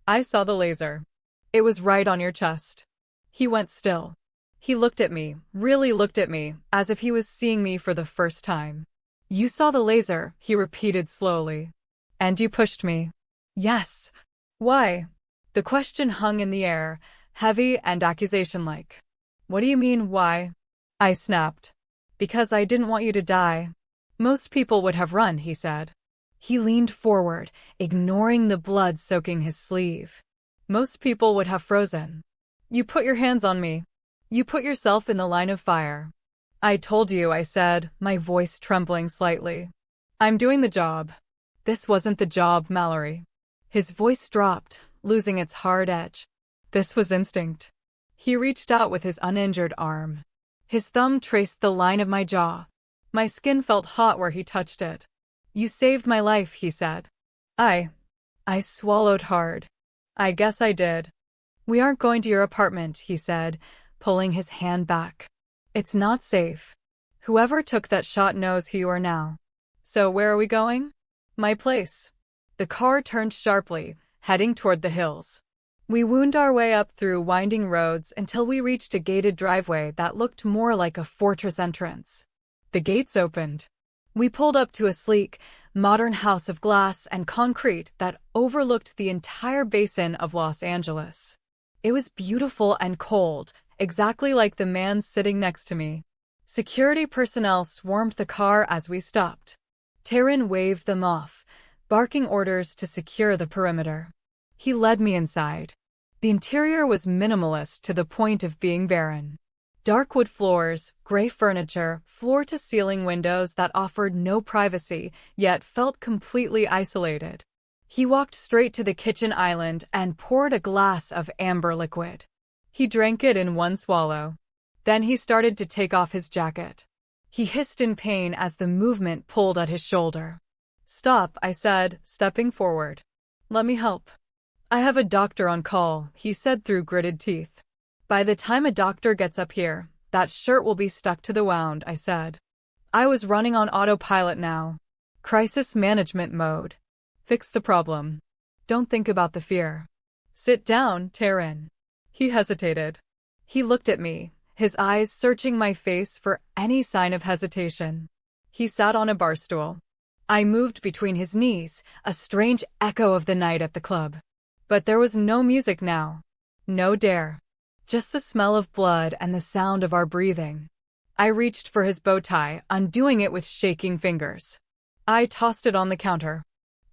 I saw the laser. It was right on your chest. He went still. He looked at me, really looked at me, as if he was seeing me for the first time. You saw the laser, he repeated slowly. And you pushed me. Yes. Why? The question hung in the air, heavy and accusation-like. What do you mean, why? I snapped. Because I didn't want you to die. Most people would have run, he said. He leaned forward, ignoring the blood soaking his sleeve. Most people would have frozen. You put your hands on me. You put yourself in the line of fire. I told you, I said, my voice trembling slightly. I'm doing the job. This wasn't the job, Mallory. His voice dropped, losing its hard edge. This was instinct. He reached out with his uninjured arm. His thumb traced the line of my jaw. My skin felt hot where he touched it. You saved my life, he said. I swallowed hard. I guess I did. We aren't going to your apartment, he said, pulling his hand back. It's not safe. Whoever took that shot knows who you are now. So where are we going? My place. The car turned sharply, heading toward the hills. We wound our way up through winding roads until we reached a gated driveway that looked more like a fortress entrance. The gates opened. We pulled up to a sleek, modern house of glass and concrete that overlooked the entire basin of Los Angeles. It was beautiful and cold, exactly like the man sitting next to me. Security personnel swarmed the car as we stopped. Tae-Rin waved them off, barking orders to secure the perimeter. He led me inside. The interior was minimalist to the point of being barren. Dark wood floors, gray furniture, floor-to-ceiling windows that offered no privacy, yet felt completely isolated. He walked straight to the kitchen island and poured a glass of amber liquid. He drank it in one swallow. Then he started to take off his jacket. He hissed in pain as the movement pulled at his shoulder. "Stop," I said, stepping forward. "Let me help." "I have a doctor on call," he said through gritted teeth. "By the time a doctor gets up here, that shirt will be stuck to the wound," I said. I was running on autopilot now. Crisis management mode. Fix the problem. Don't think about the fear. "Sit down, Tae-Rin." He hesitated. He looked at me, his eyes searching my face for any sign of hesitation. He sat on a bar stool. I moved between his knees, a strange echo of the night at the club. But there was no music now. No dare. Just the smell of blood and the sound of our breathing. I reached for his bow tie, undoing it with shaking fingers. I tossed it on the counter.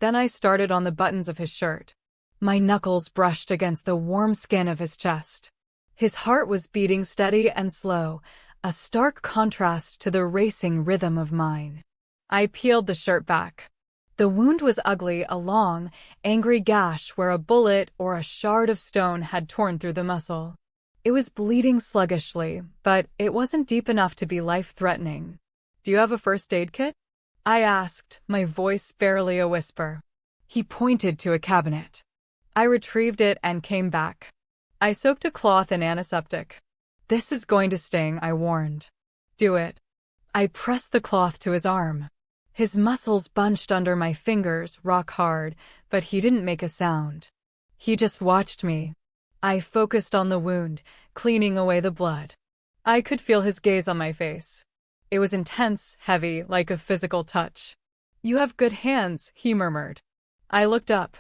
Then I started on the buttons of his shirt. My knuckles brushed against the warm skin of his chest. His heart was beating steady and slow, a stark contrast to the racing rhythm of mine. I peeled the shirt back. The wound was ugly, a long, angry gash where a bullet or a shard of stone had torn through the muscle. It was bleeding sluggishly, but it wasn't deep enough to be life-threatening. "Do you have a first aid kit?" I asked, my voice barely a whisper. He pointed to a cabinet. I retrieved it and came back. I soaked a cloth in antiseptic. "This is going to sting," I warned. "Do it." I pressed the cloth to his arm. His muscles bunched under my fingers, rock hard, but he didn't make a sound. He just watched me. I focused on the wound, cleaning away the blood. I could feel his gaze on my face. It was intense, heavy, like a physical touch. "You have good hands," he murmured. I looked up.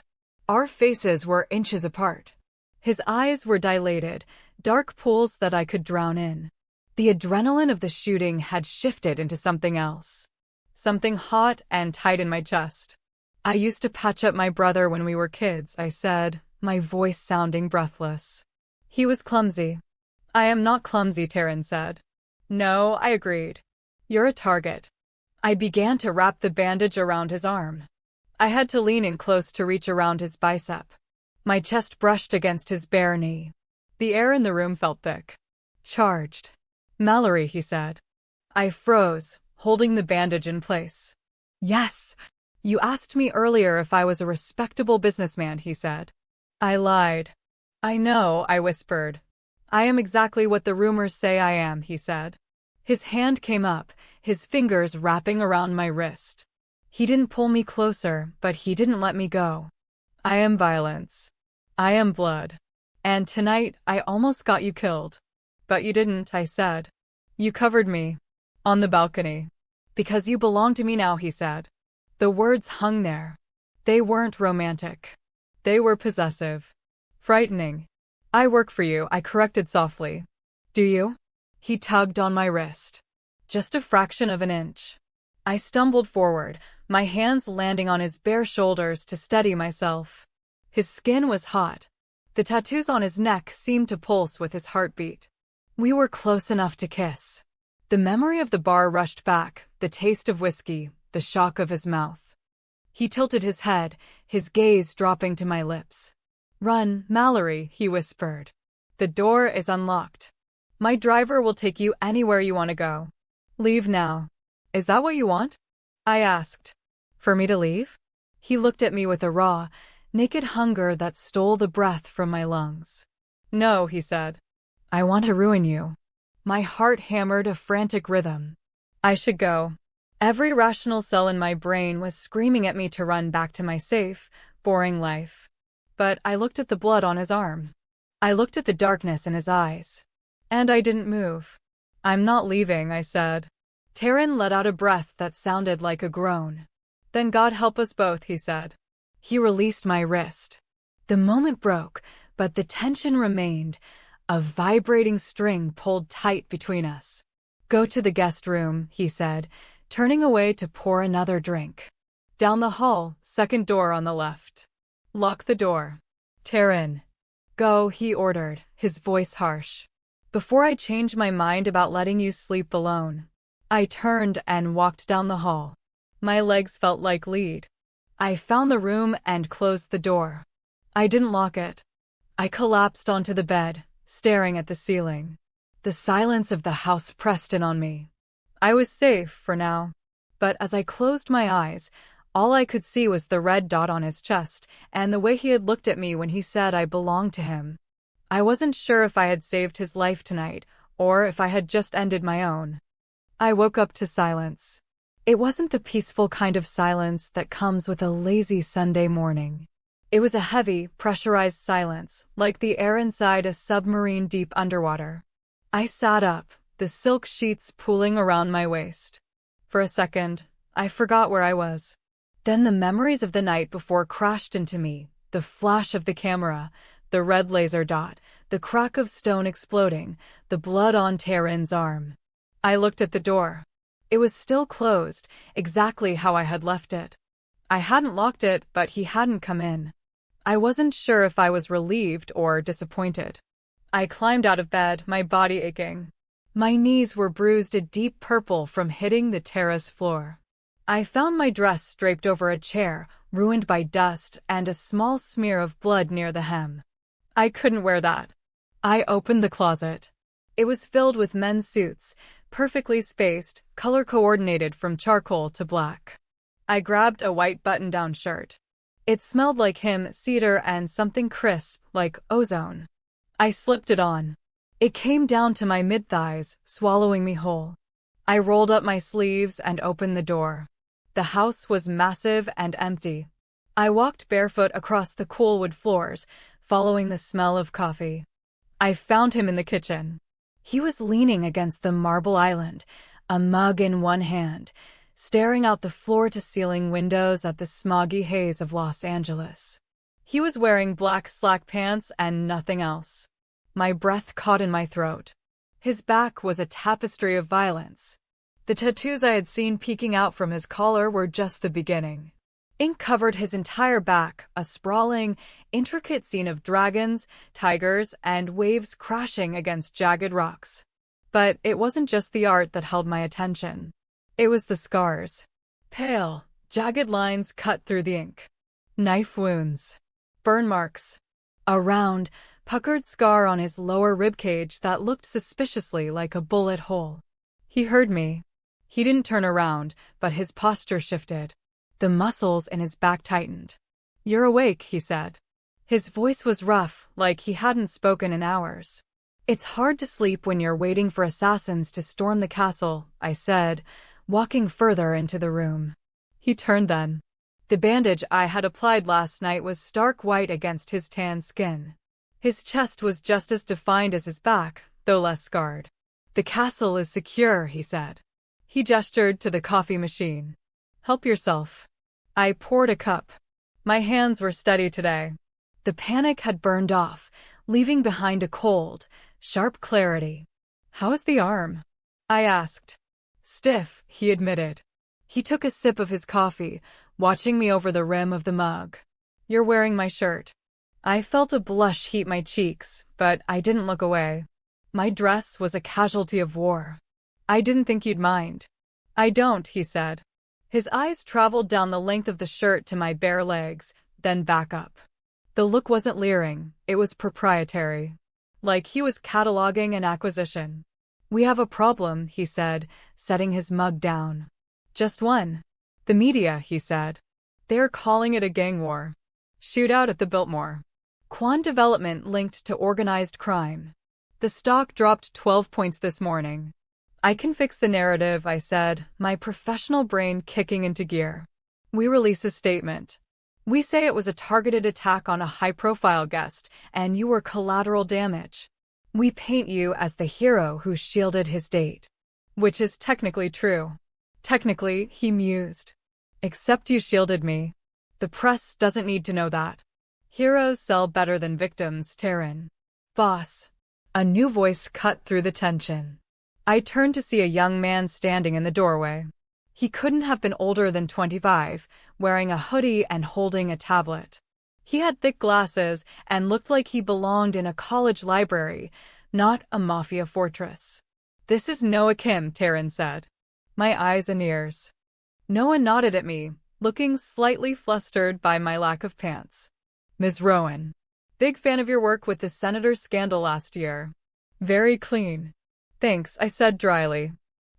Our faces were inches apart. His eyes were dilated, dark pools that I could drown in. The adrenaline of the shooting had shifted into something else. Something hot and tight in my chest. "I used to patch up my brother when we were kids," I said, my voice sounding breathless. "He was clumsy." "I am not clumsy," Tae-Rin said. "No," I agreed. "You're a target." I began to wrap the bandage around his arm. I had to lean in close to reach around his bicep. My chest brushed against his bare knee. The air in the room felt thick. "Charged." "Mallory," he said. I froze, holding the bandage in place. "Yes. You asked me earlier if I was a respectable businessman," he said. I lied. "I know," I whispered. "I am exactly what the rumors say I am," he said. His hand came up, his fingers wrapping around my wrist. He didn't pull me closer, but he didn't let me go. "I am violence. I am blood. And tonight, I almost got you killed." "But you didn't," I said. "You covered me. On the balcony." "Because you belong to me now," he said. The words hung there. They weren't romantic. They were possessive. Frightening. "I work for you," I corrected softly. "Do you?" He tugged on my wrist. Just a fraction of an inch. I stumbled forward, my hands landing on his bare shoulders to steady myself. His skin was hot. The tattoos on his neck seemed to pulse with his heartbeat. We were close enough to kiss. The memory of the bar rushed back, the taste of whiskey, the shock of his mouth. He tilted his head, his gaze dropping to my lips. "Run, Mallory," he whispered. "The door is unlocked. My driver will take you anywhere you want to go. Leave now." "Is that what you want?" I asked. "For me to leave?" He looked at me with a raw, naked hunger that stole the breath from my lungs. "No," he said. "I want to ruin you." My heart hammered a frantic rhythm. I should go. Every rational cell in my brain was screaming at me to run back to my safe, boring life. But I looked at the blood on his arm. I looked at the darkness in his eyes. And I didn't move. "I'm not leaving," I said. Tae-Rin let out a breath that sounded like a groan. Then God help us both, he said. He released my wrist. The moment broke, but the tension remained. A vibrating string pulled tight between us. Go to the guest room, he said, turning away to pour another drink. Down the hall, second door on the left. Lock the door. Tae-Rin. Go, he ordered, his voice harsh. Before I change my mind about letting you sleep alone. I turned and walked down the hall. My legs felt like lead. I found the room and closed the door. I didn't lock it. I collapsed onto the bed, staring at the ceiling. The silence of the house pressed in on me. I was safe for now. But as I closed my eyes, all I could see was the red dot on his chest and the way he had looked at me when he said I belonged to him. I wasn't sure if I had saved his life tonight or if I had just ended my own. I woke up to silence. It wasn't the peaceful kind of silence that comes with a lazy Sunday morning. It was a heavy, pressurized silence, like the air inside a submarine deep underwater. I sat up, the silk sheets pooling around my waist. For a second, I forgot where I was. Then the memories of the night before crashed into me, the flash of the camera, the red laser dot, the crack of stone exploding, the blood on Tae-Rin's arm. I looked at the door. It was still closed, exactly how I had left it. I hadn't locked it, but he hadn't come in. I wasn't sure if I was relieved or disappointed. I climbed out of bed, my body aching. My knees were bruised a deep purple from hitting the terrace floor. I found my dress draped over a chair, ruined by dust and a small smear of blood near the hem. I couldn't wear that. I opened the closet. It was filled with men's suits, perfectly spaced, color-coordinated from charcoal to black. I grabbed a white button-down shirt. It smelled like him, cedar, and something crisp, like ozone. I slipped it on. It came down to my mid-thighs, swallowing me whole. I rolled up my sleeves and opened the door. The house was massive and empty. I walked barefoot across the cool wood floors, following the smell of coffee. I found him in the kitchen. He was leaning against the marble island, a mug in one hand, staring out the floor-to-ceiling windows at the smoggy haze of Los Angeles. He was wearing black slack pants and nothing else. My breath caught in my throat. His back was a tapestry of violence. The tattoos I had seen peeking out from his collar were just the beginning. Ink covered his entire back, a sprawling, intricate scene of dragons, tigers, and waves crashing against jagged rocks. But it wasn't just the art that held my attention. It was the scars. Pale, jagged lines cut through the ink. Knife wounds. Burn marks. A round, puckered scar on his lower ribcage that looked suspiciously like a bullet hole. He heard me. He didn't turn around, but his posture shifted. The muscles in his back tightened. "You're awake," he said. His voice was rough, like he hadn't spoken in hours. "It's hard to sleep when you're waiting for assassins to storm the castle," I said, walking further into the room. He turned then. The bandage I had applied last night was stark white against his tan skin. His chest was just as defined as his back, though less scarred. "The castle is secure," he said. He gestured to the coffee machine. "Help yourself." I poured a cup. My hands were steady today. The panic had burned off, leaving behind a cold, sharp clarity. "How is the arm?" I asked. "Stiff," he admitted. He took a sip of his coffee, watching me over the rim of the mug. "You're wearing my shirt." I felt a blush heat my cheeks, but I didn't look away. My dress was a casualty of war. "I didn't think you'd mind." "I don't," he said. His eyes traveled down the length of the shirt to my bare legs, then back up. The look wasn't leering, it was proprietary. Like he was cataloging an acquisition. "We have a problem," he said, setting his mug down. "Just one." "The media," he said. "They're calling it a gang war. Shootout at the Biltmore. Kwon development linked to organized crime. The stock dropped 12 points this morning." "I can fix the narrative," I said, my professional brain kicking into gear. "We release a statement. We say it was a targeted attack on a high-profile guest, and you were collateral damage. We paint you as the hero who shielded his date. Which is technically true. Technically, he mused. Except you shielded me. The press doesn't need to know that. Heroes sell better than victims, Tae-Rin. Boss. A new voice cut through the tension. I turned to see a young man standing in the doorway. He couldn't have been older than 25, wearing a hoodie and holding a tablet. He had thick glasses and looked like he belonged in a college library, not a Mafia fortress. This is Noah Kim, Tae-Rin said. My eyes and ears. Noah nodded at me, looking slightly flustered by my lack of pants. Ms. Rowan. Big fan of your work with the senator's scandal last year. Very clean. Thanks, I said dryly.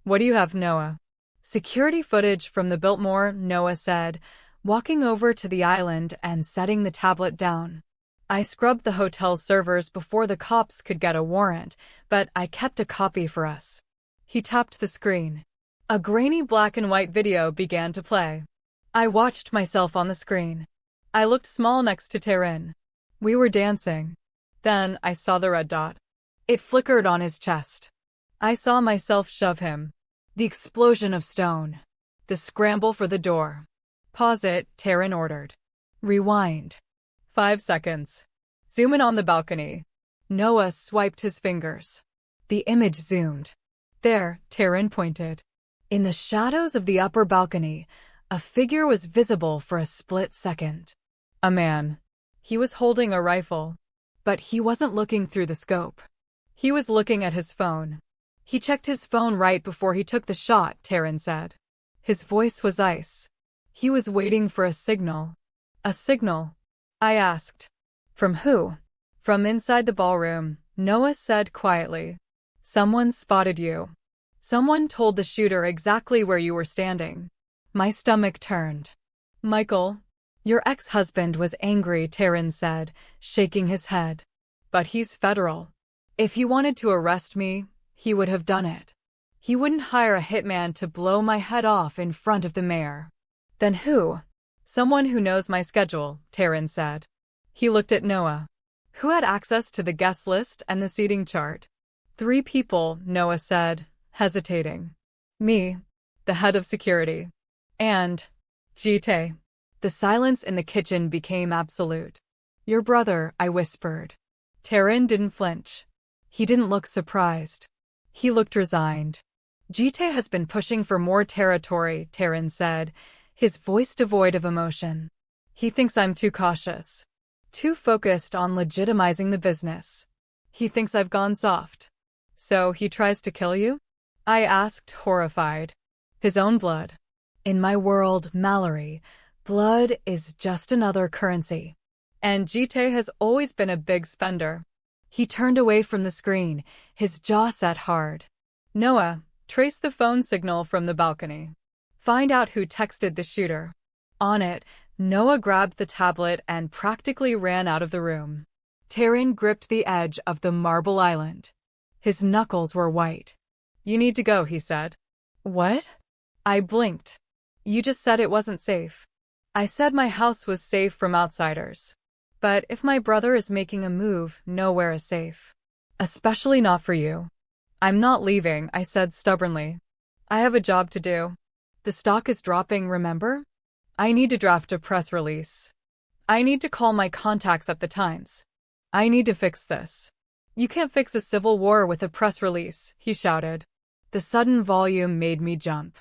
What do you have, Noah? Security footage from the Biltmore, Noah said, walking over to the island and setting the tablet down. I scrubbed the hotel servers before the cops could get a warrant, but I kept a copy for us. He tapped the screen. A grainy black and white video began to play. I watched myself on the screen. I looked small next to Tae-Rin. We were dancing. Then I saw the red dot. It flickered on his chest. I saw myself shove him. The explosion of stone. The scramble for the door. Pause it, Tae-Rin ordered. Rewind. 5 seconds. Zoom in on the balcony. Noah swiped his fingers. The image zoomed. There, Tae-Rin pointed. In the shadows of the upper balcony, a figure was visible for a split second. A man. He was holding a rifle. But he wasn't looking through the scope. He was looking at his phone. He checked his phone right before he took the shot, Tae-Rin said. His voice was ice. He was waiting for a signal. A signal? I asked. From who? From inside the ballroom, Noah said quietly. Someone spotted you. Someone told the shooter exactly where you were standing. My stomach turned. Michael, your ex-husband was angry, Tae-Rin said, shaking his head. But he's federal. If he wanted to arrest me, he would have done it. He wouldn't hire a hitman to blow my head off in front of the mayor. Then who? Someone who knows my schedule, Tae-Rin said. He looked at Noah. Who had access to the guest list and the seating chart? 3 people, Noah said, hesitating. Me, the head of security. And Ji-tae. The silence in the kitchen became absolute. Your brother, I whispered. Tae-Rin didn't flinch. He didn't look surprised. He looked resigned. Ji-tae has been pushing for more territory, Tae-Rin said, his voice devoid of emotion. He thinks I'm too cautious. Too focused on legitimizing the business. He thinks I've gone soft. So he tries to kill you? I asked, horrified. His own blood. In my world, Mallory, blood is just another currency. And Ji-tae has always been a big spender. He turned away from the screen, his jaw set hard. Noah, trace the phone signal from the balcony. Find out who texted the shooter. On it, Noah grabbed the tablet and practically ran out of the room. Tae-Rin gripped the edge of the marble island. His knuckles were white. You need to go, he said. What? I blinked. You just said it wasn't safe. I said my house was safe from outsiders. But if my brother is making a move, nowhere is safe. Especially not for you. I'm not leaving, I said stubbornly. I have a job to do. The stock is dropping, remember? I need to draft a press release. I need to call my contacts at the Times. I need to fix this. You can't fix a civil war with a press release, he shouted. The sudden volume made me jump.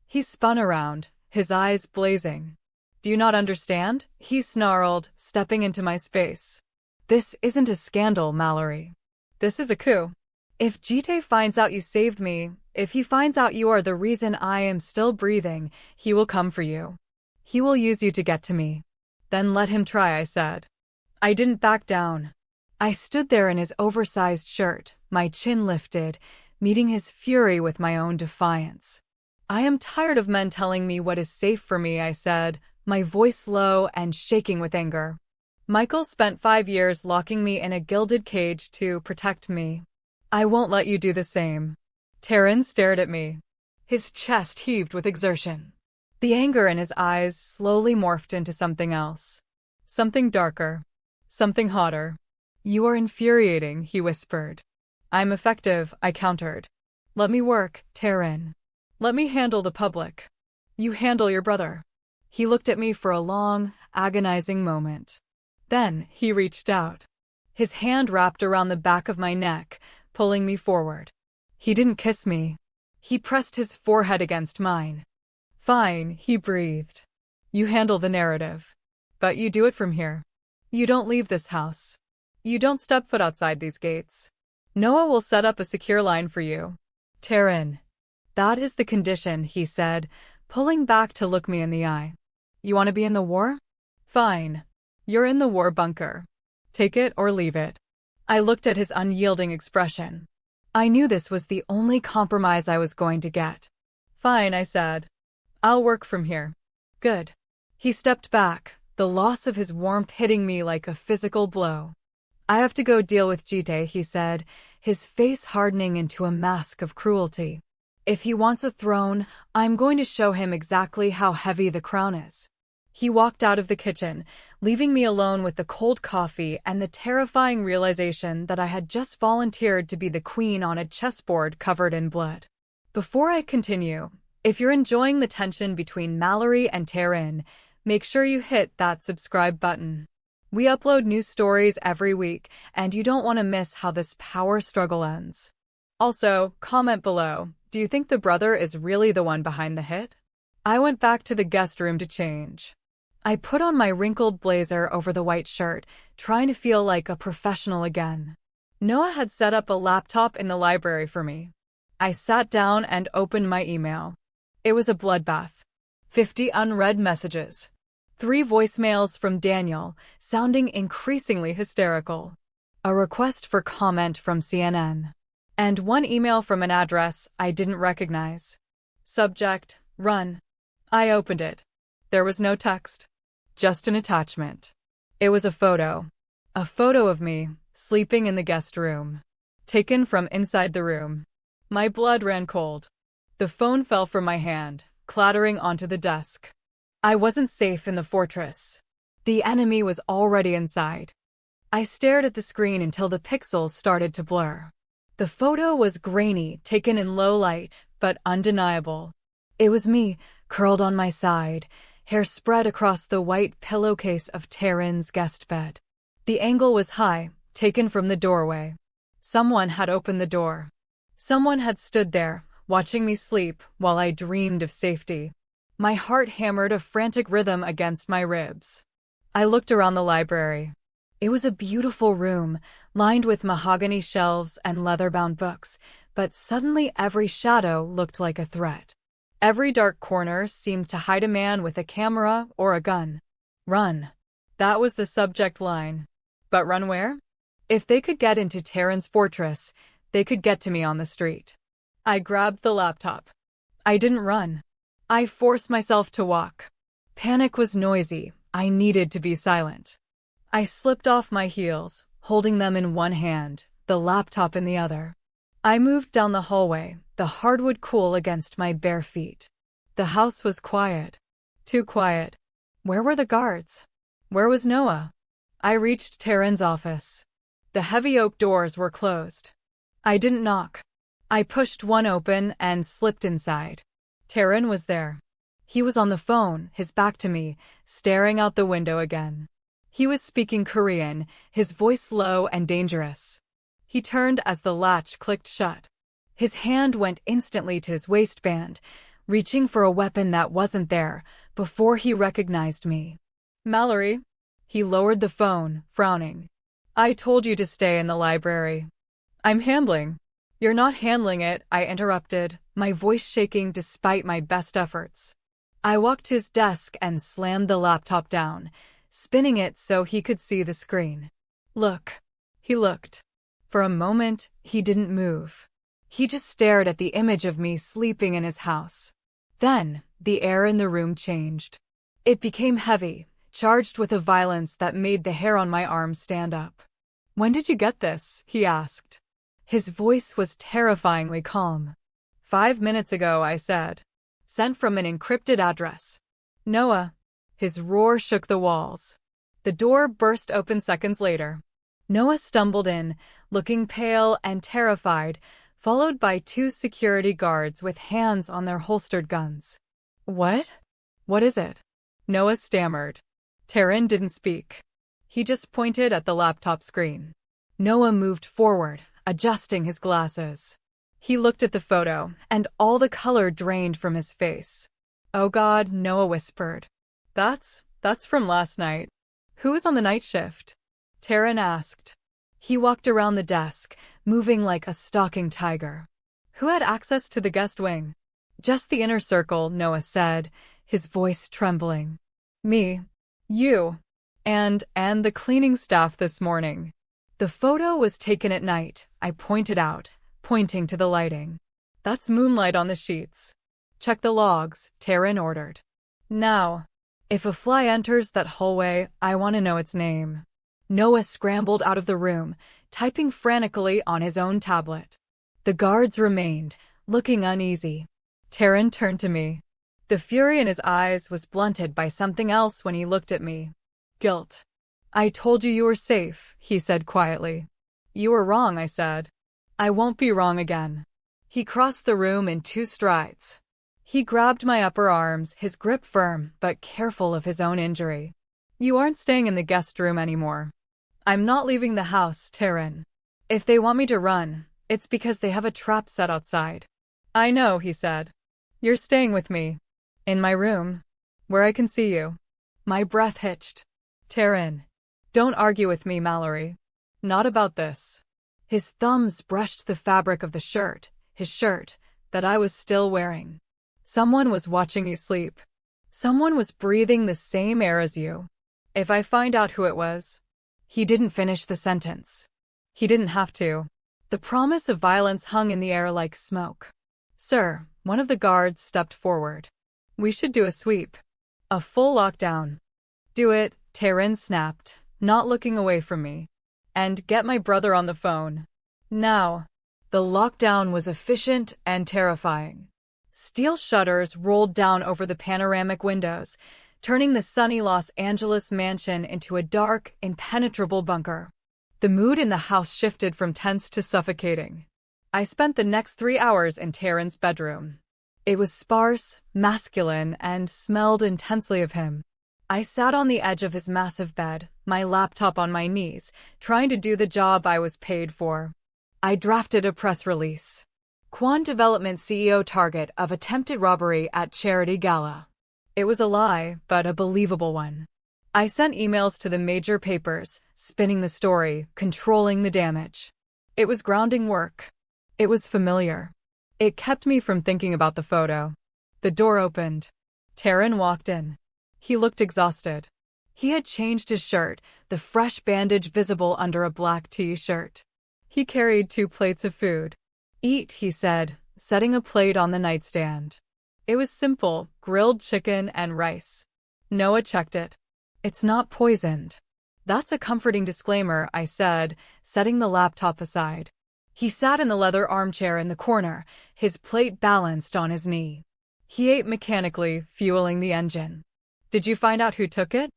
He spun around, his eyes blazing. Do you not understand? He snarled, stepping into my space. This isn't a scandal, Mallory. This is a coup. If Ji-tae finds out you saved me, if he finds out you are the reason I am still breathing, he will come for you. He will use you to get to me. Then let him try, I said. I didn't back down. I stood there in his oversized shirt, my chin lifted, meeting his fury with my own defiance. I am tired of men telling me what is safe for me, I said, my voice low and shaking with anger. Michael spent 5 years locking me in a gilded cage to protect me. I won't let you do the same. Tae-Rin stared at me. His chest heaved with exertion. The anger in his eyes slowly morphed into something else. Something darker. Something hotter. You are infuriating, he whispered. I'm effective, I countered. Let me work, Tae-Rin. Let me handle the public. You handle your brother. He looked at me for a long, agonizing moment. Then he reached out. His hand wrapped around the back of my neck, pulling me forward. He didn't kiss me. He pressed his forehead against mine. Fine, he breathed. You handle the narrative. But you do it from here. You don't leave this house. You don't step foot outside these gates. Noah will set up a secure line for you. Tae-Rin. That is the condition, he said, pulling back to look me in the eye. You want to be in the war? Fine. You're in the war bunker. Take it or leave it. I looked at his unyielding expression. I knew this was the only compromise I was going to get. Fine, I said. I'll work from here. Good. He stepped back, the loss of his warmth hitting me like a physical blow. I have to go deal with Jite, he said, his face hardening into a mask of cruelty. If he wants a throne, I'm going to show him exactly how heavy the crown is. He walked out of the kitchen, leaving me alone with the cold coffee and the terrifying realization that I had just volunteered to be the queen on a chessboard covered in blood. Before I continue, if you're enjoying the tension between Mallory and Tae-Rin, make sure you hit that subscribe button. We upload new stories every week, and you don't want to miss how this power struggle ends. Also, comment below, do you think the brother is really the one behind the hit? I went back to the guest room to change. I put on my wrinkled blazer over the white shirt, trying to feel like a professional again. Noah had set up a laptop in the library for me. I sat down and opened my email. It was a bloodbath. 50 unread messages. 3 voicemails from Daniel, sounding increasingly hysterical. A request for comment from CNN. And 1 email from an address I didn't recognize. Subject, run. I opened it. There was no text. Just an attachment. It was a photo. A photo of me, sleeping in the guest room. Taken from inside the room. My blood ran cold. The phone fell from my hand, clattering onto the desk. I wasn't safe in the fortress. The enemy was already inside. I stared at the screen until the pixels started to blur. The photo was grainy, taken in low light, but undeniable. It was me, curled on my side, hair spread across the white pillowcase of Tae-Rin's guest bed. The angle was high, taken from the doorway. Someone had opened the door. Someone had stood there, watching me sleep while I dreamed of safety. My heart hammered a frantic rhythm against my ribs. I looked around the library. It was a beautiful room, lined with mahogany shelves and leather-bound books, but suddenly every shadow looked like a threat. Every dark corner seemed to hide a man with a camera or a gun. Run. That was the subject line. But run where? If they could get into Tae-Rin's fortress, they could get to me on the street. I grabbed the laptop. I didn't run. I forced myself to walk. Panic was noisy. I needed to be silent. I slipped off my heels, holding them in one hand, the laptop in the other. I moved down the hallway, the hardwood cool against my bare feet. The house was quiet. Too quiet. Where were the guards? Where was Noah? I reached Tae-Rin's office. The heavy oak doors were closed. I didn't knock. I pushed one open and slipped inside. Tae-Rin was there. He was on the phone, his back to me, staring out the window again. He was speaking Korean, his voice low and dangerous. He turned as the latch clicked shut. His hand went instantly to his waistband, reaching for a weapon that wasn't there, before he recognized me. Mallory. He lowered the phone, frowning. I told you to stay in the library. I'm handling. You're not handling it, I interrupted, my voice shaking despite my best efforts. I walked to his desk and slammed the laptop down, spinning it so he could see the screen. Look. He looked. For a moment, he didn't move. He just stared at the image of me sleeping in his house. Then, the air in the room changed. It became heavy, charged with a violence that made the hair on my arm stand up. When did you get this? He asked. His voice was terrifyingly calm. 5 minutes ago, I said. Sent from an encrypted address. Noah. His roar shook the walls. The door burst open seconds later. Noah stumbled in, looking pale and terrified, followed by 2 security guards with hands on their holstered guns. What? What is it? Noah stammered. Tae-Rin didn't speak. He just pointed at the laptop screen. Noah moved forward, adjusting his glasses. He looked at the photo, and all the color drained from his face. Oh God, Noah whispered. That's from last night. Who was on the night shift? Tae-Rin asked. He walked around the desk, moving like a stalking tiger. Who had access to the guest wing? Just the inner circle, Noah said, his voice trembling. Me. You. And the cleaning staff this morning. The photo was taken at night, I pointed out, pointing to the lighting. That's moonlight on the sheets. Check the logs, Tae-Rin ordered. Now, if a fly enters that hallway, I want to know its name. Noah scrambled out of the room, typing frantically on his own tablet. The guards remained, looking uneasy. Tae-Rin turned to me. The fury in his eyes was blunted by something else when he looked at me. Guilt. I told you were safe, he said quietly. You were wrong, I said. I won't be wrong again. He crossed the room in 2 strides. He grabbed my upper arms, his grip firm, but careful of his own injury. You aren't staying in the guest room anymore. I'm not leaving the house, Tae-Rin. If they want me to run, it's because they have a trap set outside. I know, he said. You're staying with me. In my room. Where I can see you. My breath hitched. Tae-Rin. Don't argue with me, Mallory. Not about this. His thumbs brushed the fabric of the shirt, his shirt, that I was still wearing. Someone was watching you sleep. Someone was breathing the same air as you. If I find out who it was. He didn't finish the sentence. He didn't have to. The promise of violence hung in the air like smoke. Sir, one of the guards stepped forward. We should do a sweep. A full lockdown. Do it, Tae-Rin snapped, not looking away from me. And get my brother on the phone. Now. The lockdown was efficient and terrifying. Steel shutters rolled down over the panoramic windows, turning the sunny Los Angeles mansion into a dark, impenetrable bunker. The mood in the house shifted from tense to suffocating. I spent the next 3 hours in Tae-Rin's bedroom. It was sparse, masculine, and smelled intensely of him. I sat on the edge of his massive bed, my laptop on my knees, trying to do the job I was paid for. I drafted a press release. Kwon Development CEO target of attempted robbery at charity gala. It was a lie, but a believable one. I sent emails to the major papers, spinning the story, controlling the damage. It was grounding work. It was familiar. It kept me from thinking about the photo. The door opened. Tae-Rin walked in. He looked exhausted. He had changed his shirt, the fresh bandage visible under a black t-shirt. He carried 2 plates of food. Eat, he said, setting a plate on the nightstand. It was simple, grilled chicken and rice. Noah checked it. It's not poisoned. That's a comforting disclaimer, I said, setting the laptop aside. He sat in the leather armchair in the corner, his plate balanced on his knee. He ate mechanically, fueling the engine. Did you find out who took it?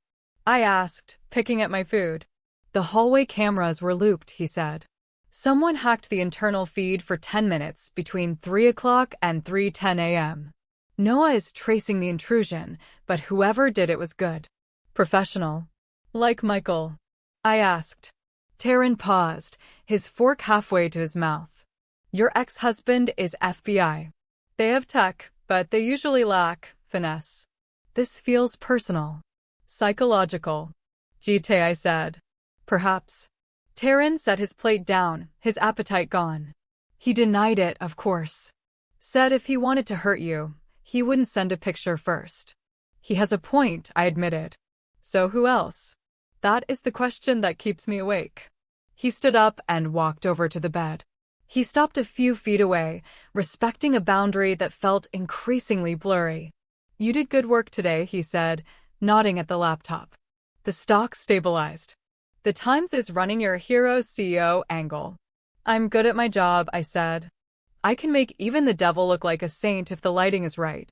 I asked, picking at my food. The hallway cameras were looped, he said. Someone hacked the internal feed for 10 minutes between 3 o'clock and 3:10 a.m. Noah is tracing the intrusion, but whoever did it was good. Professional. Like Michael. I asked. Tae-Rin paused, his fork halfway to his mouth. Your ex-husband is FBI. They have tech, but they usually lack finesse. This feels personal. Psychological. Jite, I said. Perhaps. Tae-Rin set his plate down, his appetite gone. He denied it, of course. Said if he wanted to hurt you, he wouldn't send a picture first. He has a point, I admitted. So who else? That is the question that keeps me awake. He stood up and walked over to the bed. He stopped a few feet away, respecting a boundary that felt increasingly blurry. You did good work today, he said, nodding at the laptop. The stock stabilized. The Times is running your hero CEO angle. I'm good at my job, I said. I can make even the devil look like a saint if the lighting is right.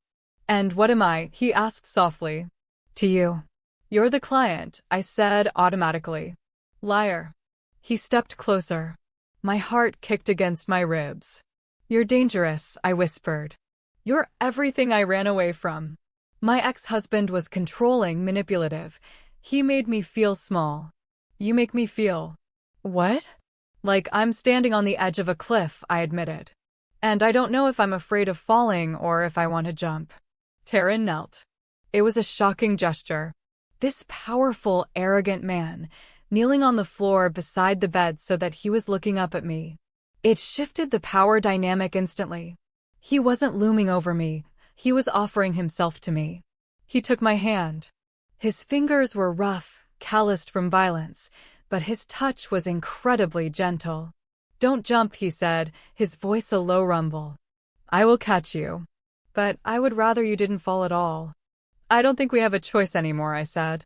And what am I? He asked softly. To you. You're the client, I said automatically. Liar. He stepped closer. My heart kicked against my ribs. You're dangerous, I whispered. You're everything I ran away from. My ex-husband was controlling, manipulative. He made me feel small. You make me feel… What? Like I'm standing on the edge of a cliff, I admitted. And I don't know if I'm afraid of falling or if I want to jump. Tae-Rin knelt. It was a shocking gesture. This powerful, arrogant man, kneeling on the floor beside the bed so that he was looking up at me. It shifted the power dynamic instantly. He wasn't looming over me, he was offering himself to me. He took my hand. His fingers were rough, calloused from violence, but his touch was incredibly gentle. Don't jump, he said, his voice a low rumble. I will catch you. But I would rather you didn't fall at all. I don't think we have a choice anymore, I said.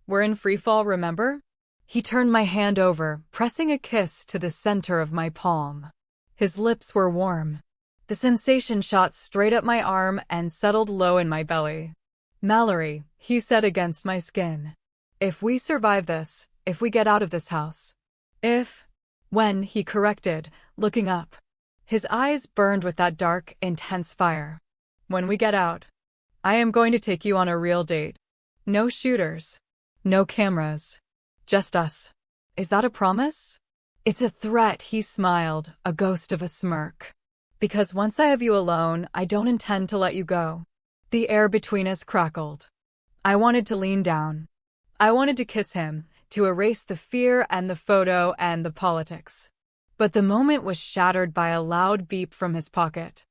We're in freefall, remember? He turned my hand over, pressing a kiss to the center of my palm. His lips were warm. The sensation shot straight up my arm and settled low in my belly. Mallory, he said against my skin. If we survive this, if we get out of this house. When, he corrected, looking up. His eyes burned with that dark, intense fire. When we get out, I am going to take you on a real date. No shooters. No cameras. Just us. Is that a promise? It's a threat, he smiled, a ghost of a smirk. Because once I have you alone, I don't intend to let you go. The air between us crackled. I wanted to lean down. I wanted to kiss him, to erase the fear and the photo and the politics. But the moment was shattered by a loud beep from his pocket.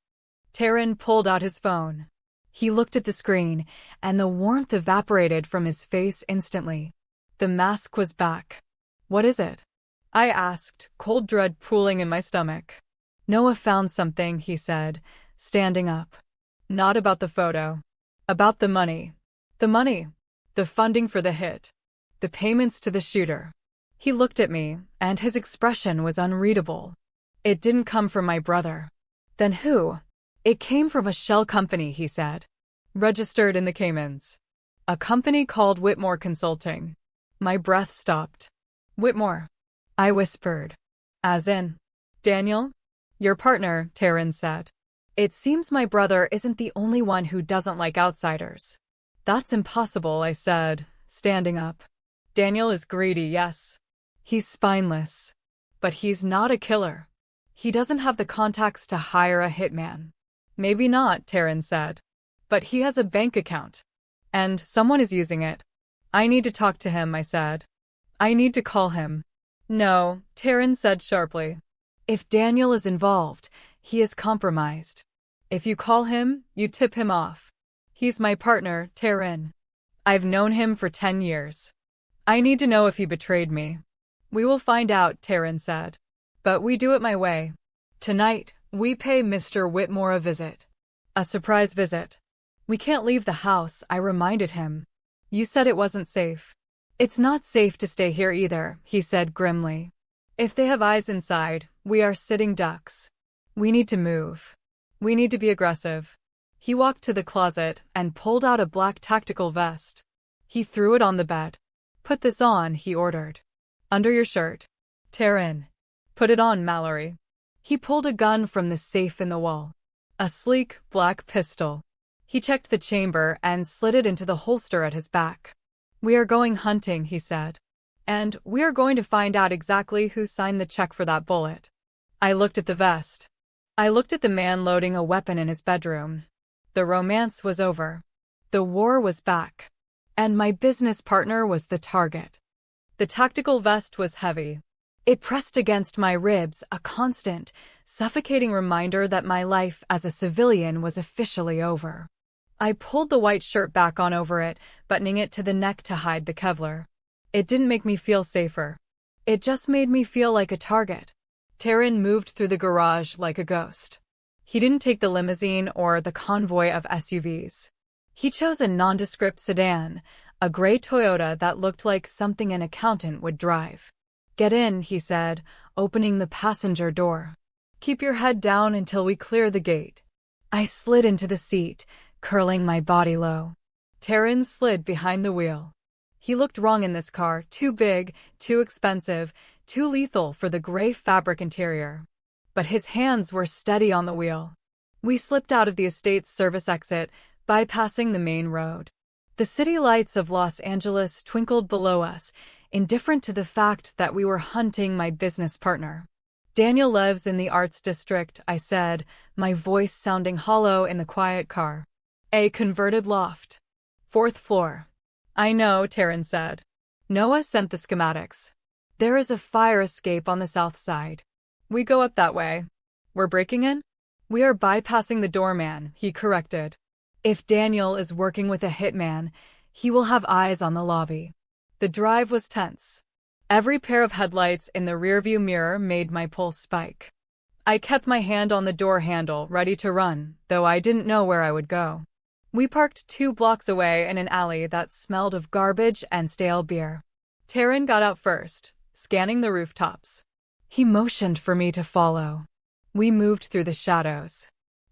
Tae-Rin pulled out his phone. He looked at the screen, and the warmth evaporated from his face instantly. The mask was back. What is it? I asked, cold dread pooling in my stomach. Noah found something, he said, standing up. Not about the photo. About the money. The money. The funding for the hit. The payments to the shooter. He looked at me, and his expression was unreadable. It didn't come from my brother. Then who? It came from a shell company, he said. Registered in the Caymans. A company called Whitmore Consulting. My breath stopped. Whitmore. I whispered. As in? Daniel? Your partner, Tae-Rin said. It seems my brother isn't the only one who doesn't like outsiders. That's impossible, I said, standing up. Daniel is greedy, yes. He's spineless. But he's not a killer. He doesn't have the contacts to hire a hitman. Maybe not, Tae-Rin said. But he has a bank account. And someone is using it. I need to talk to him, I said. I need to call him. No, Tae-Rin said sharply. If Daniel is involved, he is compromised. If you call him, you tip him off. He's my partner, Tae-Rin. I've known him for 10 years. I need to know if he betrayed me. We will find out, Tae-Rin said. But we do it my way. Tonight, we pay Mr. Whitmore a visit. A surprise visit. We can't leave the house, I reminded him. You said it wasn't safe. It's not safe to stay here either, he said grimly. If they have eyes inside, we are sitting ducks. We need to move. We need to be aggressive. He walked to the closet and pulled out a black tactical vest. He threw it on the bed. Put this on, he ordered. Under your shirt. Tae-Rin. Put it on, Mallory. He pulled a gun from the safe in the wall. A sleek, black pistol. He checked the chamber and slid it into the holster at his back. We are going hunting, he said. And we are going to find out exactly who signed the check for that bullet. I looked at the vest. I looked at the man loading a weapon in his bedroom. The romance was over. The war was back. And my business partner was the target. The tactical vest was heavy. It pressed against my ribs, a constant, suffocating reminder that my life as a civilian was officially over. I pulled the white shirt back on over it, buttoning it to the neck to hide the Kevlar. It didn't make me feel safer. It just made me feel like a target. Tae-Rin moved through the garage like a ghost. He didn't take the limousine or the convoy of SUVs. He chose a nondescript sedan, a gray Toyota that looked like something an accountant would drive. Get in, he said, opening the passenger door. Keep your head down until we clear the gate. I slid into the seat, curling my body low. Tae-Rin slid behind the wheel. He looked wrong in this car, too big, too expensive, too lethal for the gray fabric interior. but his hands were steady on the wheel. We slipped out of the estate's service exit, bypassing the main road. The city lights of Los Angeles twinkled below us, indifferent to the fact that we were hunting my business partner. Daniel lives in the arts district, I said, my voice sounding hollow in the quiet car. A converted loft. 4th floor. I know, Tae-Rin said. Noah sent the schematics. There is a fire escape on the south side. We go up that way. We're breaking in? We are bypassing the doorman, he corrected. If Daniel is working with a hitman, he will have eyes on the lobby. The drive was tense. Every pair of headlights in the rearview mirror made my pulse spike. I kept my hand on the door handle, ready to run, though I didn't know where I would go. We parked 2 blocks away in an alley that smelled of garbage and stale beer. Tae-Rin got out first, scanning the rooftops. He motioned for me to follow. We moved through the shadows.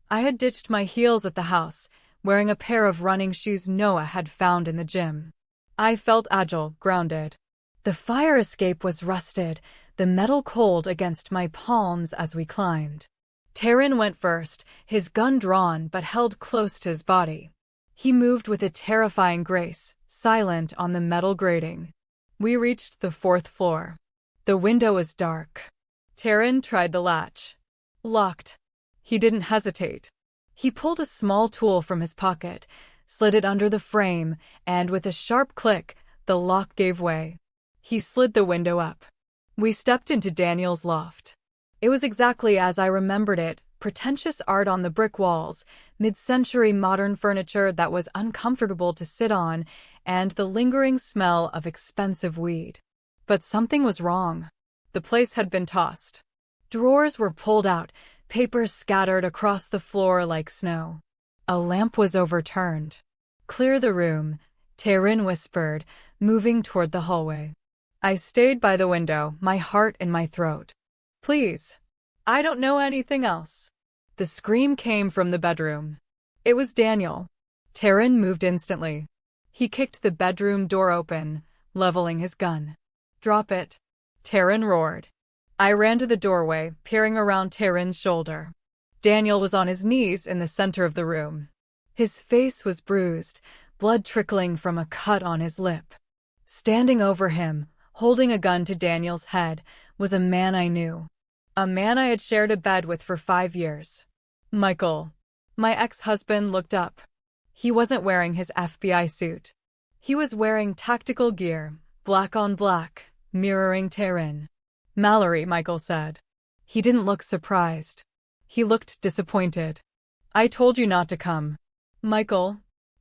I had ditched my heels at the house, wearing a pair of running shoes Noah had found in the gym. I felt agile, grounded. The fire escape was rusted, the metal cold against my palms as we climbed. Tae-Rin went first, his gun drawn but held close to his body. He moved with a terrifying grace, silent on the metal grating. We reached the 4th floor. The window was dark. Tae-Rin tried the latch. Locked. He didn't hesitate. He pulled a small tool from his pocket, slid it under the frame, and with a sharp click, the lock gave way. He slid the window up. We stepped into Daniel's loft. It was exactly as I remembered it, pretentious art on the brick walls, mid-century modern furniture that was uncomfortable to sit on, and the lingering smell of expensive weed. But something was wrong. The place had been tossed. Drawers were pulled out, papers scattered across the floor like snow. A lamp was overturned. Clear the room, Tae-Rin whispered, moving toward the hallway. I stayed by the window, my heart in my throat. Please. I don't know anything else. The scream came from the bedroom. It was Daniel. Tae-Rin moved instantly. He kicked the bedroom door open, leveling his gun. Drop it. Tae-Rin roared. I ran to the doorway, peering around Tae-Rin's shoulder. Daniel was on his knees in the center of the room. His face was bruised, blood trickling from a cut on his lip. Standing over him, holding a gun to Daniel's head, was a man I knew. A man I had shared a bed with for 5 years. Michael. My ex-husband looked up. He wasn't wearing his FBI suit. He was wearing tactical gear, black on black, mirroring Tae-Rin. Mallory, Michael said. He didn't look surprised. He looked disappointed. I told you not to come. Michael.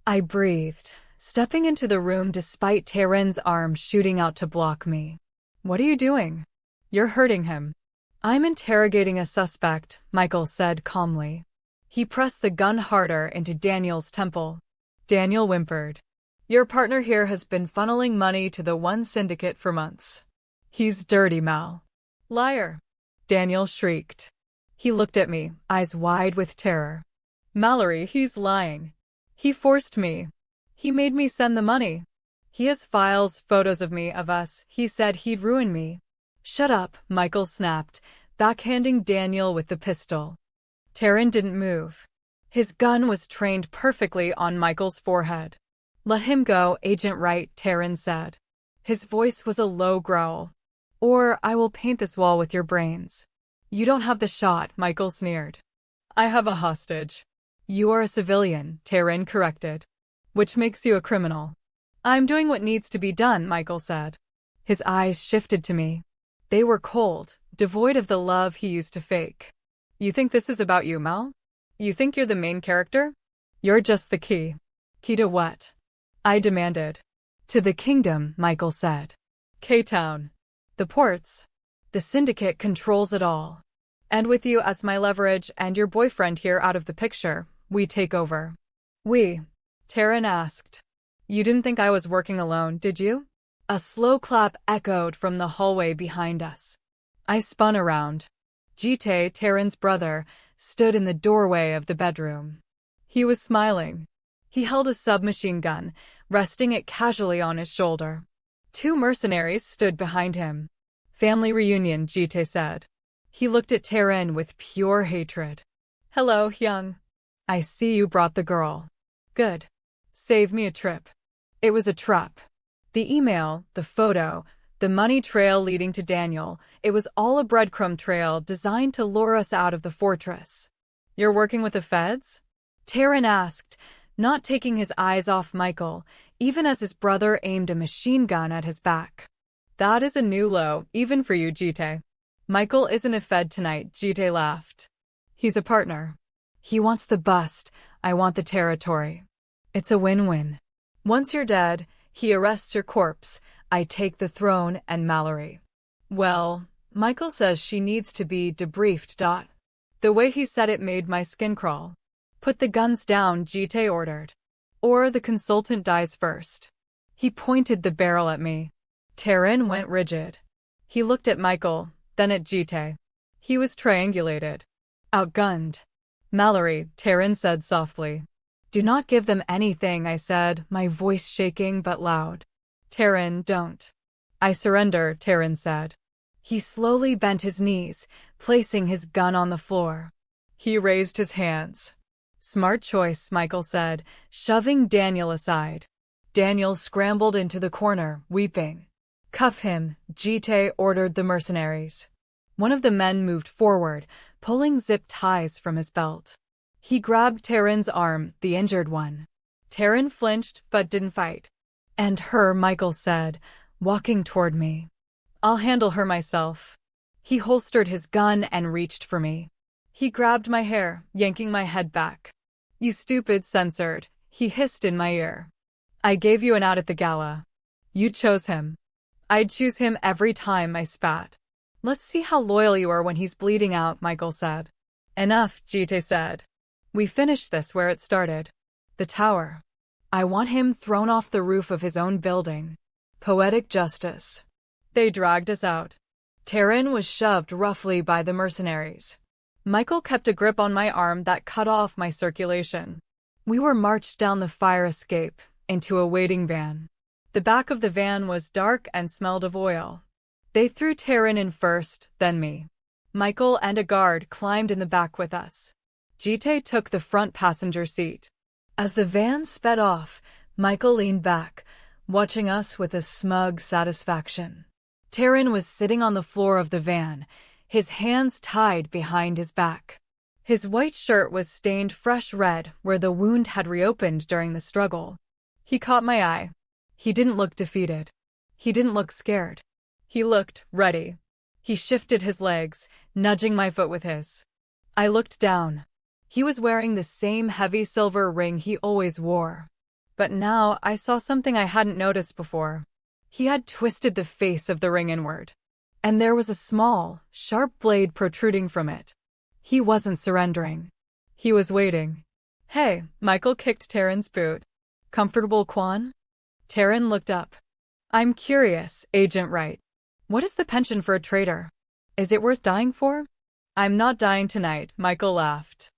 I breathed, stepping into the room despite Tae-Rin's arm shooting out to block me. What are you doing? You're hurting him. I'm interrogating a suspect, Michael said calmly. He pressed the gun harder into Daniel's temple. Daniel whimpered. Your partner here has been funneling money to the one syndicate for months. He's dirty, Mal. Liar. Daniel shrieked. He looked at me, eyes wide with terror. Mallory, he's lying. He forced me. He made me send the money. He has files, photos of me, of us. He said he'd ruin me. Shut up, Michael snapped, backhanding Daniel with the pistol. Tae-Rin didn't move. His gun was trained perfectly on Michael's forehead. Let him go, Agent Wright, Tae-Rin said. His voice was a low growl. Or I will paint this wall with your brains. You don't have the shot, Michael sneered. I have a hostage. You are a civilian, Tae-Rin corrected. Which makes you a criminal. I'm doing what needs to be done, Michael said. His eyes shifted to me. They were cold, devoid of the love he used to fake. You think this is about you, Mal? You think you're the main character? You're just the key. Key to what? I demanded. To the kingdom, Michael said. K-Town. The ports. The Syndicate controls it all. And with you as my leverage and your boyfriend here out of the picture, we take over. We? Tae-Rin asked. You didn't think I was working alone, did you? A slow clap echoed from the hallway behind us. I spun around. Jitae, Tae-Rin's brother, stood in the doorway of the bedroom. He was smiling. He held a submachine gun, resting it casually on his shoulder. 2 mercenaries stood behind him. Family reunion, Jitae said. He looked at Tae-Rin with pure hatred. Hello, Hyung. I see you brought the girl. Good. Save me a trip. It was a trap. The email, the photo, the money trail leading to Daniel, it was all a breadcrumb trail designed to lure us out of the fortress. You're working with the feds? Tae-Rin asked, not taking his eyes off Michael, even as his brother aimed a machine gun at his back. That is a new low, even for you, Jitae. Michael isn't a fed tonight, Jitae laughed. He's a partner. He wants the bust, I want the territory. It's a win-win. Once you're dead, he arrests your corpse, I take the throne and Mallory. Well, Michael says she needs to be debriefed. The way he said it made my skin crawl. Put the guns down, Jitae ordered. Or the consultant dies first. He pointed the barrel at me. Tae-Rin went rigid. He looked at Michael, then at Jitae. He was triangulated. Outgunned. Mallory, Tae-Rin said softly. Do not give them anything, I said, my voice shaking but loud. Tae-Rin, don't. I surrender, Tae-Rin said. He slowly bent his knees, placing his gun on the floor. He raised his hands. Smart choice, Michael said, shoving Daniel aside. Daniel scrambled into the corner, weeping. Cuff him, Jitae ordered the mercenaries. One of the men moved forward, pulling zip ties from his belt. He grabbed Tae-Rin's arm, the injured one. Tae-Rin flinched but didn't fight. And her, Michael said, walking toward me. I'll handle her myself. He holstered his gun and reached for me. He grabbed my hair, yanking my head back. You stupid censored, he hissed in my ear. I gave you an out at the gala. You chose him. I'd choose him every time, I spat. Let's see how loyal you are when he's bleeding out, Michael said. Enough, Jitae said. We finished this where it started. The tower. I want him thrown off the roof of his own building. Poetic justice. They dragged us out. Tae-Rin was shoved roughly by the mercenaries. Michael kept a grip on my arm that cut off my circulation. We were marched down the fire escape, into a waiting van. The back of the van was dark and smelled of oil. They threw Tae-Rin in first, then me. Michael and a guard climbed in the back with us. Jitae took the front passenger seat. As the van sped off, Michael leaned back, watching us with a smug satisfaction. Tae-Rin was sitting on the floor of the van, his hands tied behind his back. His white shirt was stained fresh red where the wound had reopened during the struggle. He caught my eye. He didn't look defeated. He didn't look scared. He looked ready. He shifted his legs, nudging my foot with his. I looked down. He was wearing the same heavy silver ring he always wore. But now I saw something I hadn't noticed before. He had twisted the face of the ring inward. And there was a small, sharp blade protruding from it. He wasn't surrendering. He was waiting. Hey, Michael kicked Tae-Rin's boot. Comfortable, Kwon? Tae-Rin looked up. I'm curious, Agent Wright. What is the pension for a traitor? Is it worth dying for? I'm not dying tonight, Michael laughed.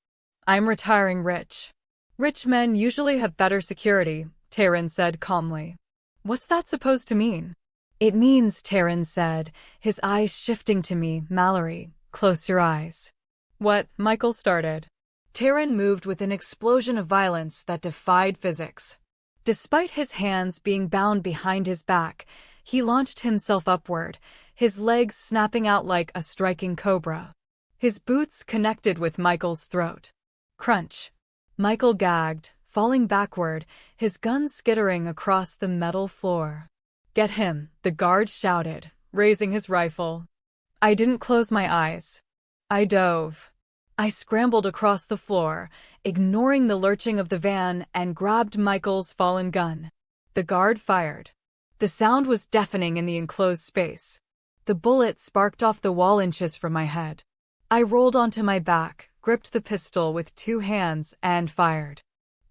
I'm retiring rich. Rich men usually have better security, Tae-Rin said calmly. What's that supposed to mean? It means, Tae-Rin said, his eyes shifting to me, Mallory, close your eyes. What? Michael started. Tae-Rin moved with an explosion of violence that defied physics. Despite his hands being bound behind his back, he launched himself upward, his legs snapping out like a striking cobra. His boots connected with Michael's throat. Crunch. Michael gagged, falling backward, his gun skittering across the metal floor. Get him, the guard shouted, raising his rifle. I didn't close my eyes. I dove. I scrambled across the floor, ignoring the lurching of the van, and grabbed Michael's fallen gun. The guard fired. The sound was deafening in the enclosed space. The bullet sparked off the wall inches from my head. I rolled onto my back, gripped the pistol with two hands, and fired.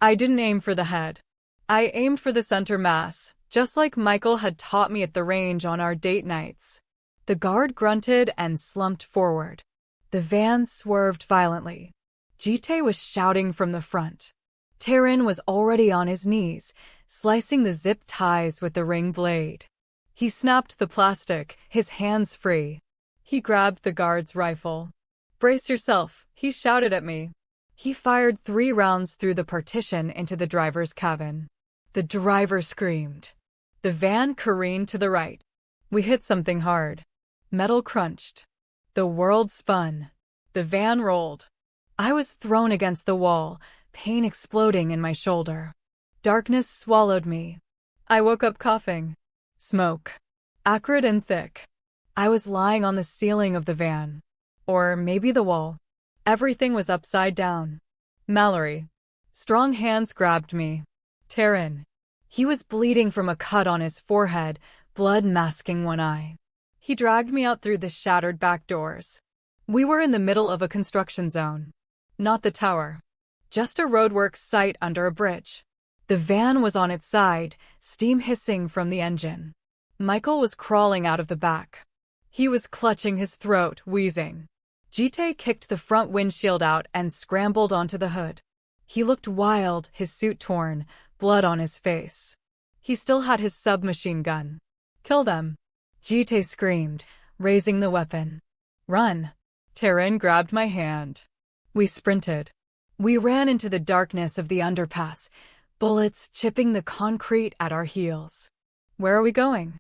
I didn't aim for the head. I aimed for the center mass, just like Michael had taught me at the range on our date nights. The guard grunted and slumped forward. The van swerved violently. Jitae was shouting from the front. Tae-Rin was already on his knees, slicing the zip ties with the ring blade. He snapped the plastic, his hands free. He grabbed the guard's rifle. "Brace yourself," he shouted at me. He fired 3 rounds through the partition into the driver's cabin. The driver screamed. The van careened to the right. We hit something hard. Metal crunched. The world spun. The van rolled. I was thrown against the wall, pain exploding in my shoulder. Darkness swallowed me. I woke up coughing. Smoke. Acrid and thick. I was lying on the ceiling of the van. Or maybe the wall. Everything was upside down. Mallory. Strong hands grabbed me. Tae-Rin. He was bleeding from a cut on his forehead, blood masking one eye. He dragged me out through the shattered back doors. We were in the middle of a construction zone. Not the tower. Just a roadworks site under a bridge. The van was on its side, steam hissing from the engine. Michael was crawling out of the back. He was clutching his throat, wheezing. Jitae kicked the front windshield out and scrambled onto the hood. He looked wild, his suit torn, blood on his face. He still had his submachine gun. "Kill them!" Jitae screamed, raising the weapon. "Run!" Tae-Rin grabbed my hand. We sprinted. We ran into the darkness of the underpass, bullets chipping the concrete at our heels. "Where are we going?"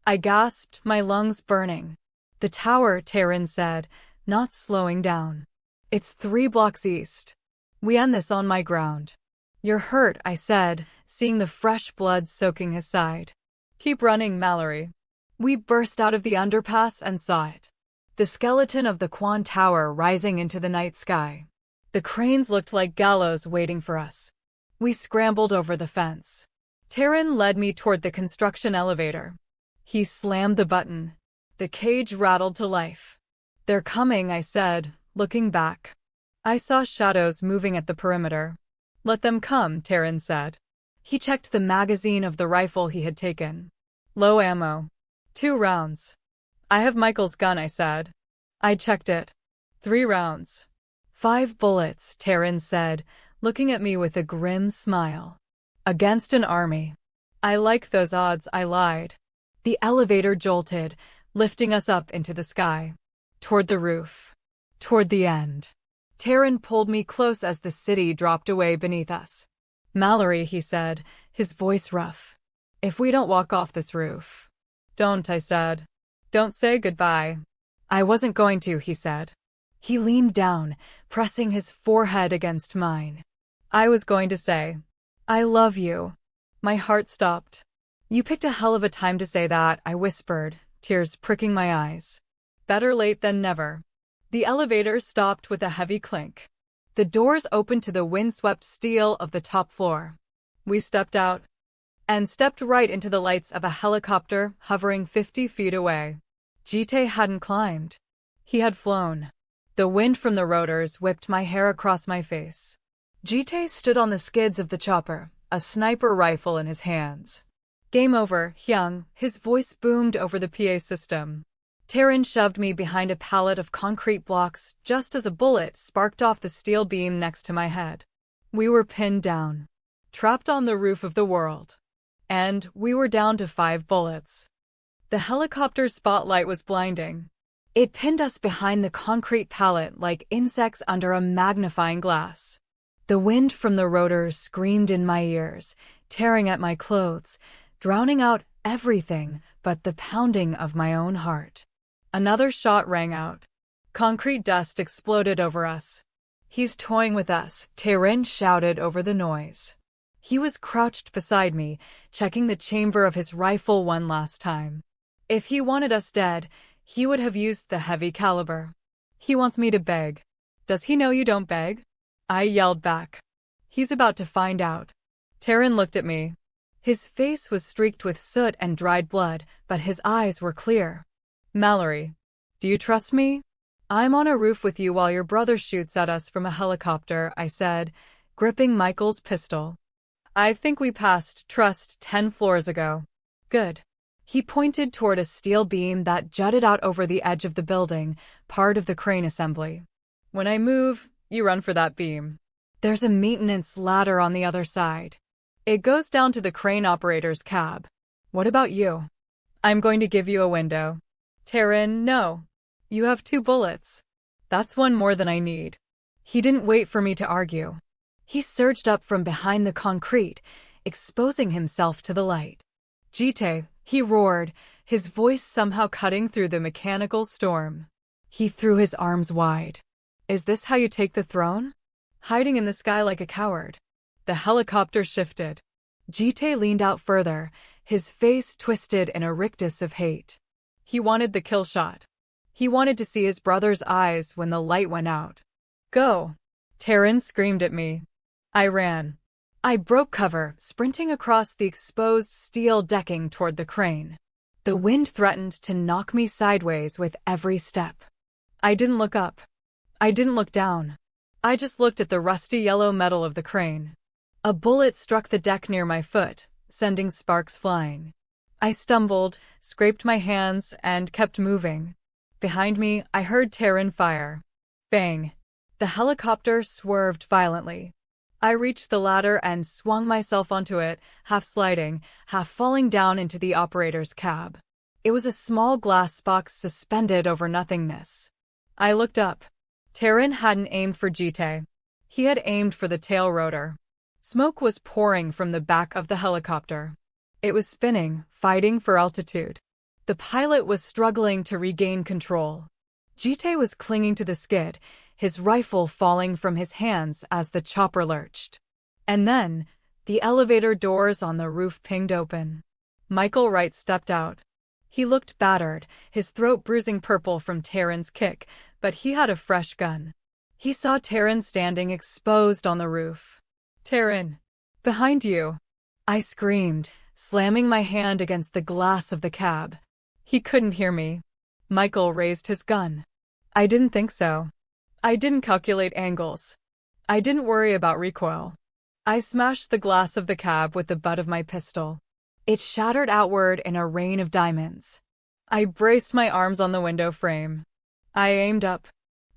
I gasped, my lungs burning. "The tower," Tae-Rin said, not slowing down. "It's 3 blocks east. We end this on my ground." "You're hurt," I said, seeing the fresh blood soaking his side. "Keep running, Mallory." We burst out of the underpass and saw it. The skeleton of the Kwon Tower rising into the night sky. The cranes looked like gallows waiting for us. We scrambled over the fence. Tae-Rin led me toward the construction elevator. He slammed the button. The cage rattled to life. "They're coming," I said, looking back. I saw shadows moving at the perimeter. "Let them come," Tae-Rin said. He checked the magazine of the rifle he had taken. "Low ammo. 2 rounds." "I have Michael's gun," I said. I checked it. 3 rounds. 5 bullets, Tae-Rin said, looking at me with a grim smile. "Against an army." "I like those odds," I lied. The elevator jolted, lifting us up into the sky. Toward the roof. Toward the end. Tae-Rin pulled me close as the city dropped away beneath us. "Mallory," he said, his voice rough. "If we don't walk off this roof." "Don't," I said. "Don't say goodbye." "I wasn't going to," he said. He leaned down, pressing his forehead against mine. "I was going to say, I love you." My heart stopped. "You picked a hell of a time to say that," I whispered, tears pricking my eyes. Better late than never. The elevator stopped with a heavy clink. The doors opened to the windswept steel of the top floor. We stepped out. And stepped right into the lights of a helicopter hovering 50 feet away. Jitae hadn't climbed. He had flown. The wind from the rotors whipped my hair across my face. Jitae stood on the skids of the chopper, a sniper rifle in his hands. "Game over, Hyung," his voice boomed over the PA system. Tae-Rin shoved me behind a pallet of concrete blocks just as a bullet sparked off the steel beam next to my head. We were pinned down. Trapped on the roof of the world. And we were down to 5 bullets. The helicopter's spotlight was blinding. It pinned us behind the concrete pallet like insects under a magnifying glass. The wind from the rotors screamed in my ears, tearing at my clothes, drowning out everything but the pounding of my own heart. Another shot rang out. Concrete dust exploded over us. "He's toying with us," Tae-Rin shouted over the noise. He was crouched beside me, checking the chamber of his rifle one last time. If he wanted us dead, he would have used the heavy caliber. "He wants me to beg." "Does he know you don't beg?" I yelled back. "He's about to find out." Tae-Rin looked at me. His face was streaked with soot and dried blood, but his eyes were clear. "Mallory, do you trust me?" "I'm on a roof with you while your brother shoots at us from a helicopter," I said, gripping Michael's pistol. "I think we passed trust 10 floors ago." "Good." He pointed toward a steel beam that jutted out over the edge of the building, part of the crane assembly. "When I move, you run for that beam. There's a maintenance ladder on the other side. It goes down to the crane operator's cab. What about you?" "I'm going to give you a window." "Tae-Rin, no. You have 2 bullets. That's one more than I need. He didn't wait for me to argue. He surged up from behind the concrete, exposing himself to the light. Jite, he roared, his voice somehow cutting through the mechanical storm. He threw his arms wide. Is this how you take the throne? Hiding in the sky like a coward. The helicopter shifted. Jite leaned out further, his face twisted in a rictus of hate. He wanted the kill shot. He wanted to see his brother's eyes when the light went out. Go! Tae-Rin screamed at me. I ran. I broke cover, sprinting across the exposed steel decking toward the crane. The wind threatened to knock me sideways with every step. I didn't look up. I didn't look down. I just looked at the rusty yellow metal of the crane. A bullet struck the deck near my foot, sending sparks flying. I stumbled, scraped my hands, and kept moving. Behind me, I heard Tae-Rin fire. Bang! The helicopter swerved violently. I reached the ladder and swung myself onto it, half sliding, half falling down into the operator's cab. It was a small glass box suspended over nothingness. I looked up. Tae-Rin hadn't aimed for Jite. He had aimed for the tail rotor. Smoke was pouring from the back of the helicopter. It was spinning, fighting for altitude. The pilot was struggling to regain control. Jite was clinging to the skid, his rifle falling from his hands as the chopper lurched. And then, the elevator doors on the roof pinged open. Michael Wright stepped out. He looked battered, his throat bruising purple from Tae-Rin's kick, but he had a fresh gun. He saw Tae-Rin standing exposed on the roof. Tae-Rin! Behind you! I screamed, slamming my hand against the glass of the cab. He couldn't hear me. Michael raised his gun. I didn't think so. I didn't calculate angles. I didn't worry about recoil. I smashed the glass of the cab with the butt of my pistol. It shattered outward in a rain of diamonds. I braced my arms on the window frame. I aimed up.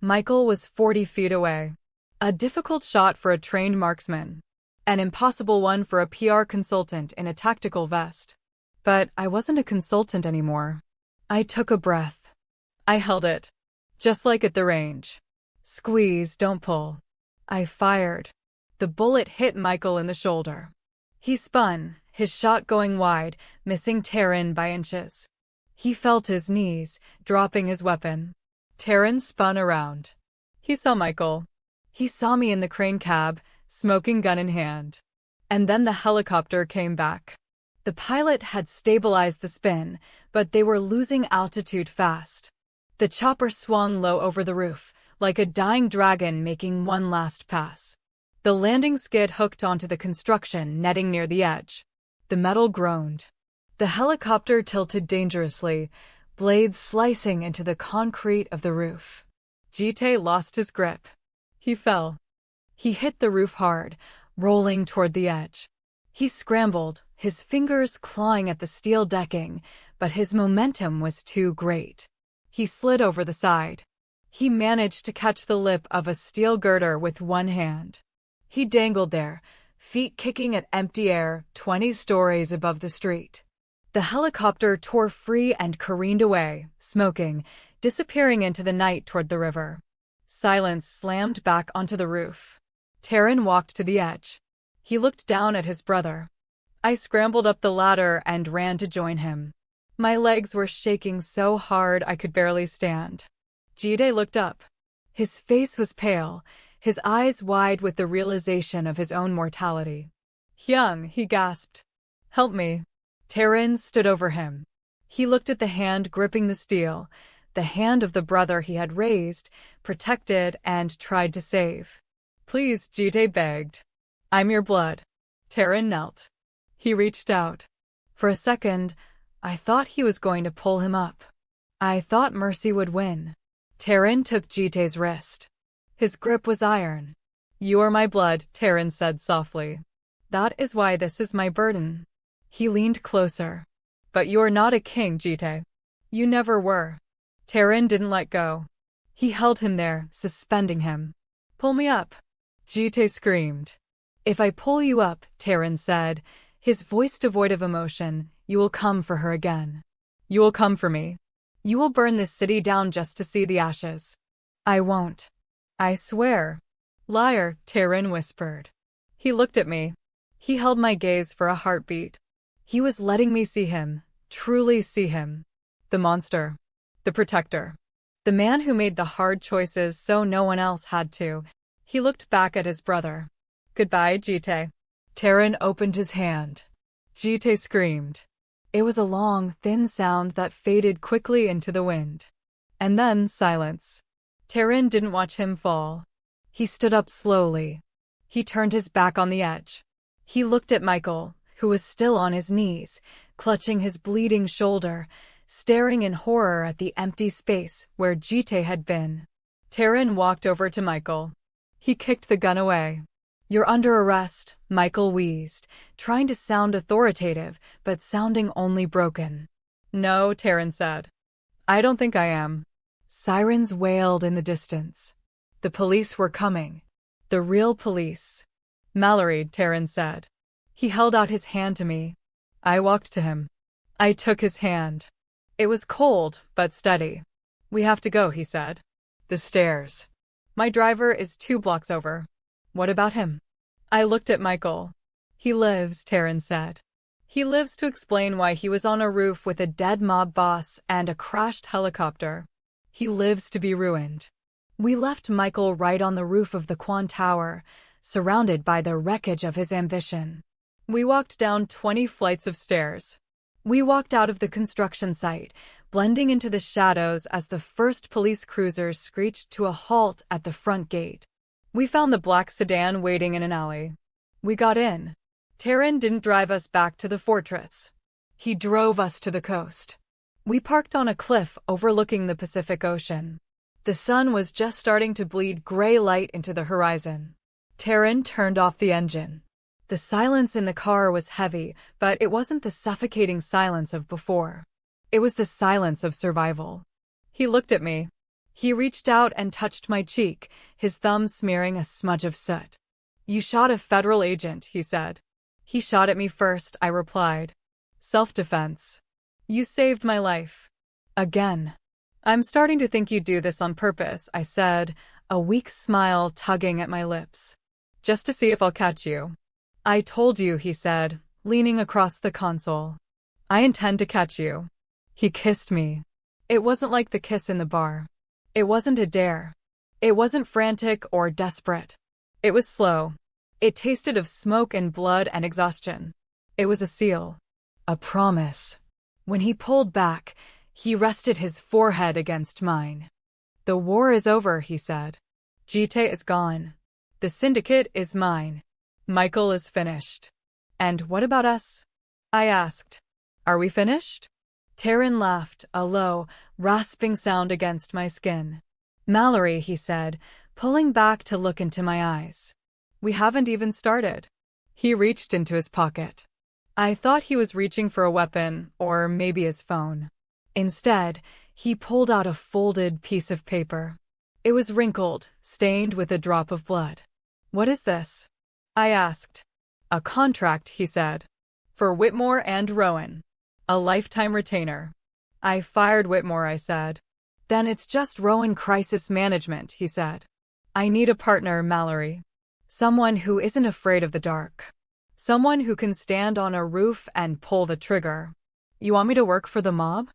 Michael was 40 feet away. A difficult shot for a trained marksman. An impossible one for a PR consultant in a tactical vest. But I wasn't a consultant anymore. I took a breath. I held it. Just like at the range. Squeeze, don't pull. I fired. The bullet hit Michael in the shoulder. He spun, his shot going wide, missing Tae-Rin by inches. He felt his knees, dropping his weapon. Tae-Rin spun around. He saw Michael. He saw me in the crane cab, smoking gun in hand. And then the helicopter came back. The pilot had stabilized the spin, but they were losing altitude fast. The chopper swung low over the roof, like a dying dragon making one last pass. The landing skid hooked onto the construction netting near the edge. The metal groaned. The helicopter tilted dangerously, blades slicing into the concrete of the roof. Jite lost his grip. He fell. He hit the roof hard, rolling toward the edge. He scrambled, his fingers clawing at the steel decking, but his momentum was too great. He slid over the side. He managed to catch the lip of a steel girder with one hand. He dangled there, feet kicking at empty air 20 stories above the street. The helicopter tore free and careened away, smoking, disappearing into the night toward the river. Silence slammed back onto the roof. Tae-Rin walked to the edge. He looked down at his brother. I scrambled up the ladder and ran to join him. My legs were shaking so hard I could barely stand. Jite looked up. His face was pale, his eyes wide with the realization of his own mortality. Hyung, he gasped. Help me. Tae-Rin stood over him. He looked at the hand gripping the steel, the hand of the brother he had raised, protected, and tried to save. Please, Jite begged. I'm your blood. Tae-Rin knelt. He reached out. For a second, I thought he was going to pull him up. I thought mercy would win. Tae-Rin took Jite's wrist. His grip was iron. You are my blood, Tae-Rin said softly. That is why this is my burden. He leaned closer. But you are not a king, Jite. You never were. Tae-Rin didn't let go. He held him there, suspending him. Pull me up. Jite screamed. If I pull you up, Tae-Rin said, his voice devoid of emotion, you will come for her again. You will come for me. You will burn this city down just to see the ashes. I won't. I swear. Liar, Tae-Rin whispered. He looked at me. He held my gaze for a heartbeat. He was letting me see him, truly see him. The monster. The protector. The man who made the hard choices so no one else had to. He looked back at his brother. Goodbye, Jitae. Tae-Rin opened his hand. Jitae screamed. It was a long, thin sound that faded quickly into the wind. And then silence. Tae-Rin didn't watch him fall. He stood up slowly. He turned his back on the edge. He looked at Michael, who was still on his knees, clutching his bleeding shoulder, staring in horror at the empty space where Jitae had been. Tae-Rin walked over to Michael. He kicked the gun away. You're under arrest, Michael wheezed, trying to sound authoritative, but sounding only broken. No, Tae-Rin said. I don't think I am. Sirens wailed in the distance. The police were coming. The real police. Mallory, Tae-Rin said. He held out his hand to me. I walked to him. I took his hand. It was cold, but steady. We have to go, he said. The stairs. My driver is 2 blocks over. What about him? I looked at Michael. He lives, Tae-Rin said. He lives to explain why he was on a roof with a dead mob boss and a crashed helicopter. He lives to be ruined. We left Michael right on the roof of the Kwon Tower, surrounded by the wreckage of his ambition. We walked down 20 flights of stairs. We walked out of the construction site, blending into the shadows as the first police cruiser screeched to a halt at the front gate. We found the black sedan waiting in an alley. We got in. Tae-Rin didn't drive us back to the fortress. He drove us to the coast. We parked on a cliff overlooking the Pacific Ocean. The sun was just starting to bleed gray light into the horizon. Tae-Rin turned off the engine. The silence in the car was heavy, but it wasn't the suffocating silence of before. It was the silence of survival. He looked at me. He reached out and touched my cheek, his thumb smearing a smudge of soot. You shot a federal agent, he said. He shot at me first, I replied. Self-defense. You saved my life. Again. I'm starting to think you do this on purpose, I said, a weak smile tugging at my lips. Just to see if I'll catch you. I told you, he said, leaning across the console. I intend to catch you. He kissed me. It wasn't like the kiss in the bar. It wasn't a dare. It wasn't frantic or desperate. It was slow. It tasted of smoke and blood and exhaustion. It was a seal. A promise. When he pulled back, he rested his forehead against mine. The war is over, he said. Jitae is gone. The Syndicate is mine. Michael is finished. And what about us? I asked. Are we finished? Tae-Rin laughed, a low, rasping sound against my skin. Mallory, he said, pulling back to look into my eyes. We haven't even started. He reached into his pocket. I thought he was reaching for a weapon, or maybe his phone. Instead, he pulled out a folded piece of paper. It was wrinkled, stained with a drop of blood. What is this? I asked. A contract, he said. For Whitmore and Rowan. A lifetime retainer. I fired Whitmore, I said. Then it's just Rowan Crisis Management, he said. I need a partner, Mallory. Someone who isn't afraid of the dark. Someone who can stand on a roof and pull the trigger. You want me to work for the mob?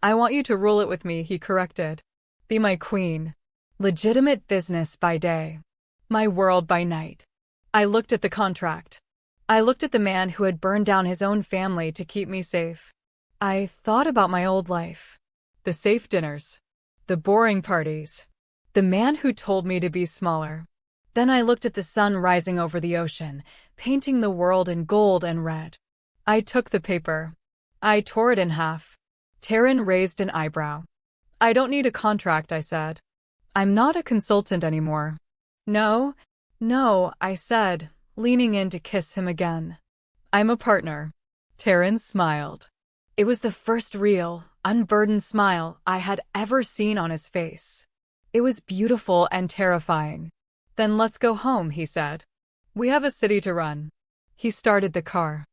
I want you to rule it with me, he corrected. Be my queen. Legitimate business by day. My world by night. I looked at the contract. I looked at the man who had burned down his own family to keep me safe. I thought about my old life. The safe dinners. The boring parties. The man who told me to be smaller. Then I looked at the sun rising over the ocean, painting the world in gold and red. I took the paper. I tore it in half. Tae-Rin raised an eyebrow. I don't need a contract, I said. I'm not a consultant anymore. No, I said, leaning in to kiss him again. I'm a partner. Tae-Rin smiled. It was the first real, unburdened smile I had ever seen on his face. It was beautiful and terrifying. Then let's go home, he said. We have a city to run. He started the car.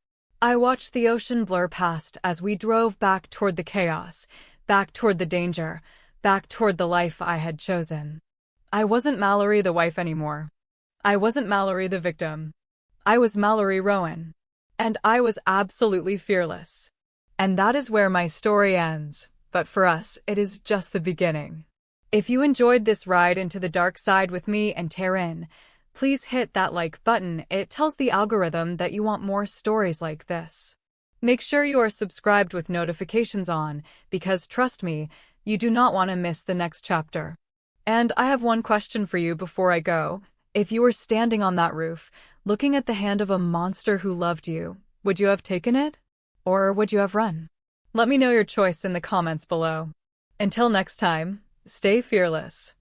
I watched the ocean blur past as we drove back toward the chaos, back toward the danger, back toward the life I had chosen. I wasn't Mallory the wife anymore. I wasn't Mallory the victim. I was Mallory Rowan. And I was absolutely fearless. And that is where my story ends, but for us, it is just the beginning. If you enjoyed this ride into the dark side with me and Tae-Rin, please hit that like button. It tells the algorithm that you want more stories like this. Make sure you are subscribed with notifications on, because trust me, you do not want to miss the next chapter. And I have one question for you before I go. If you were standing on that roof, looking at the hand of a monster who loved you, would you have taken it? Or would you have run? Let me know your choice in the comments below. Until next time, stay fearless.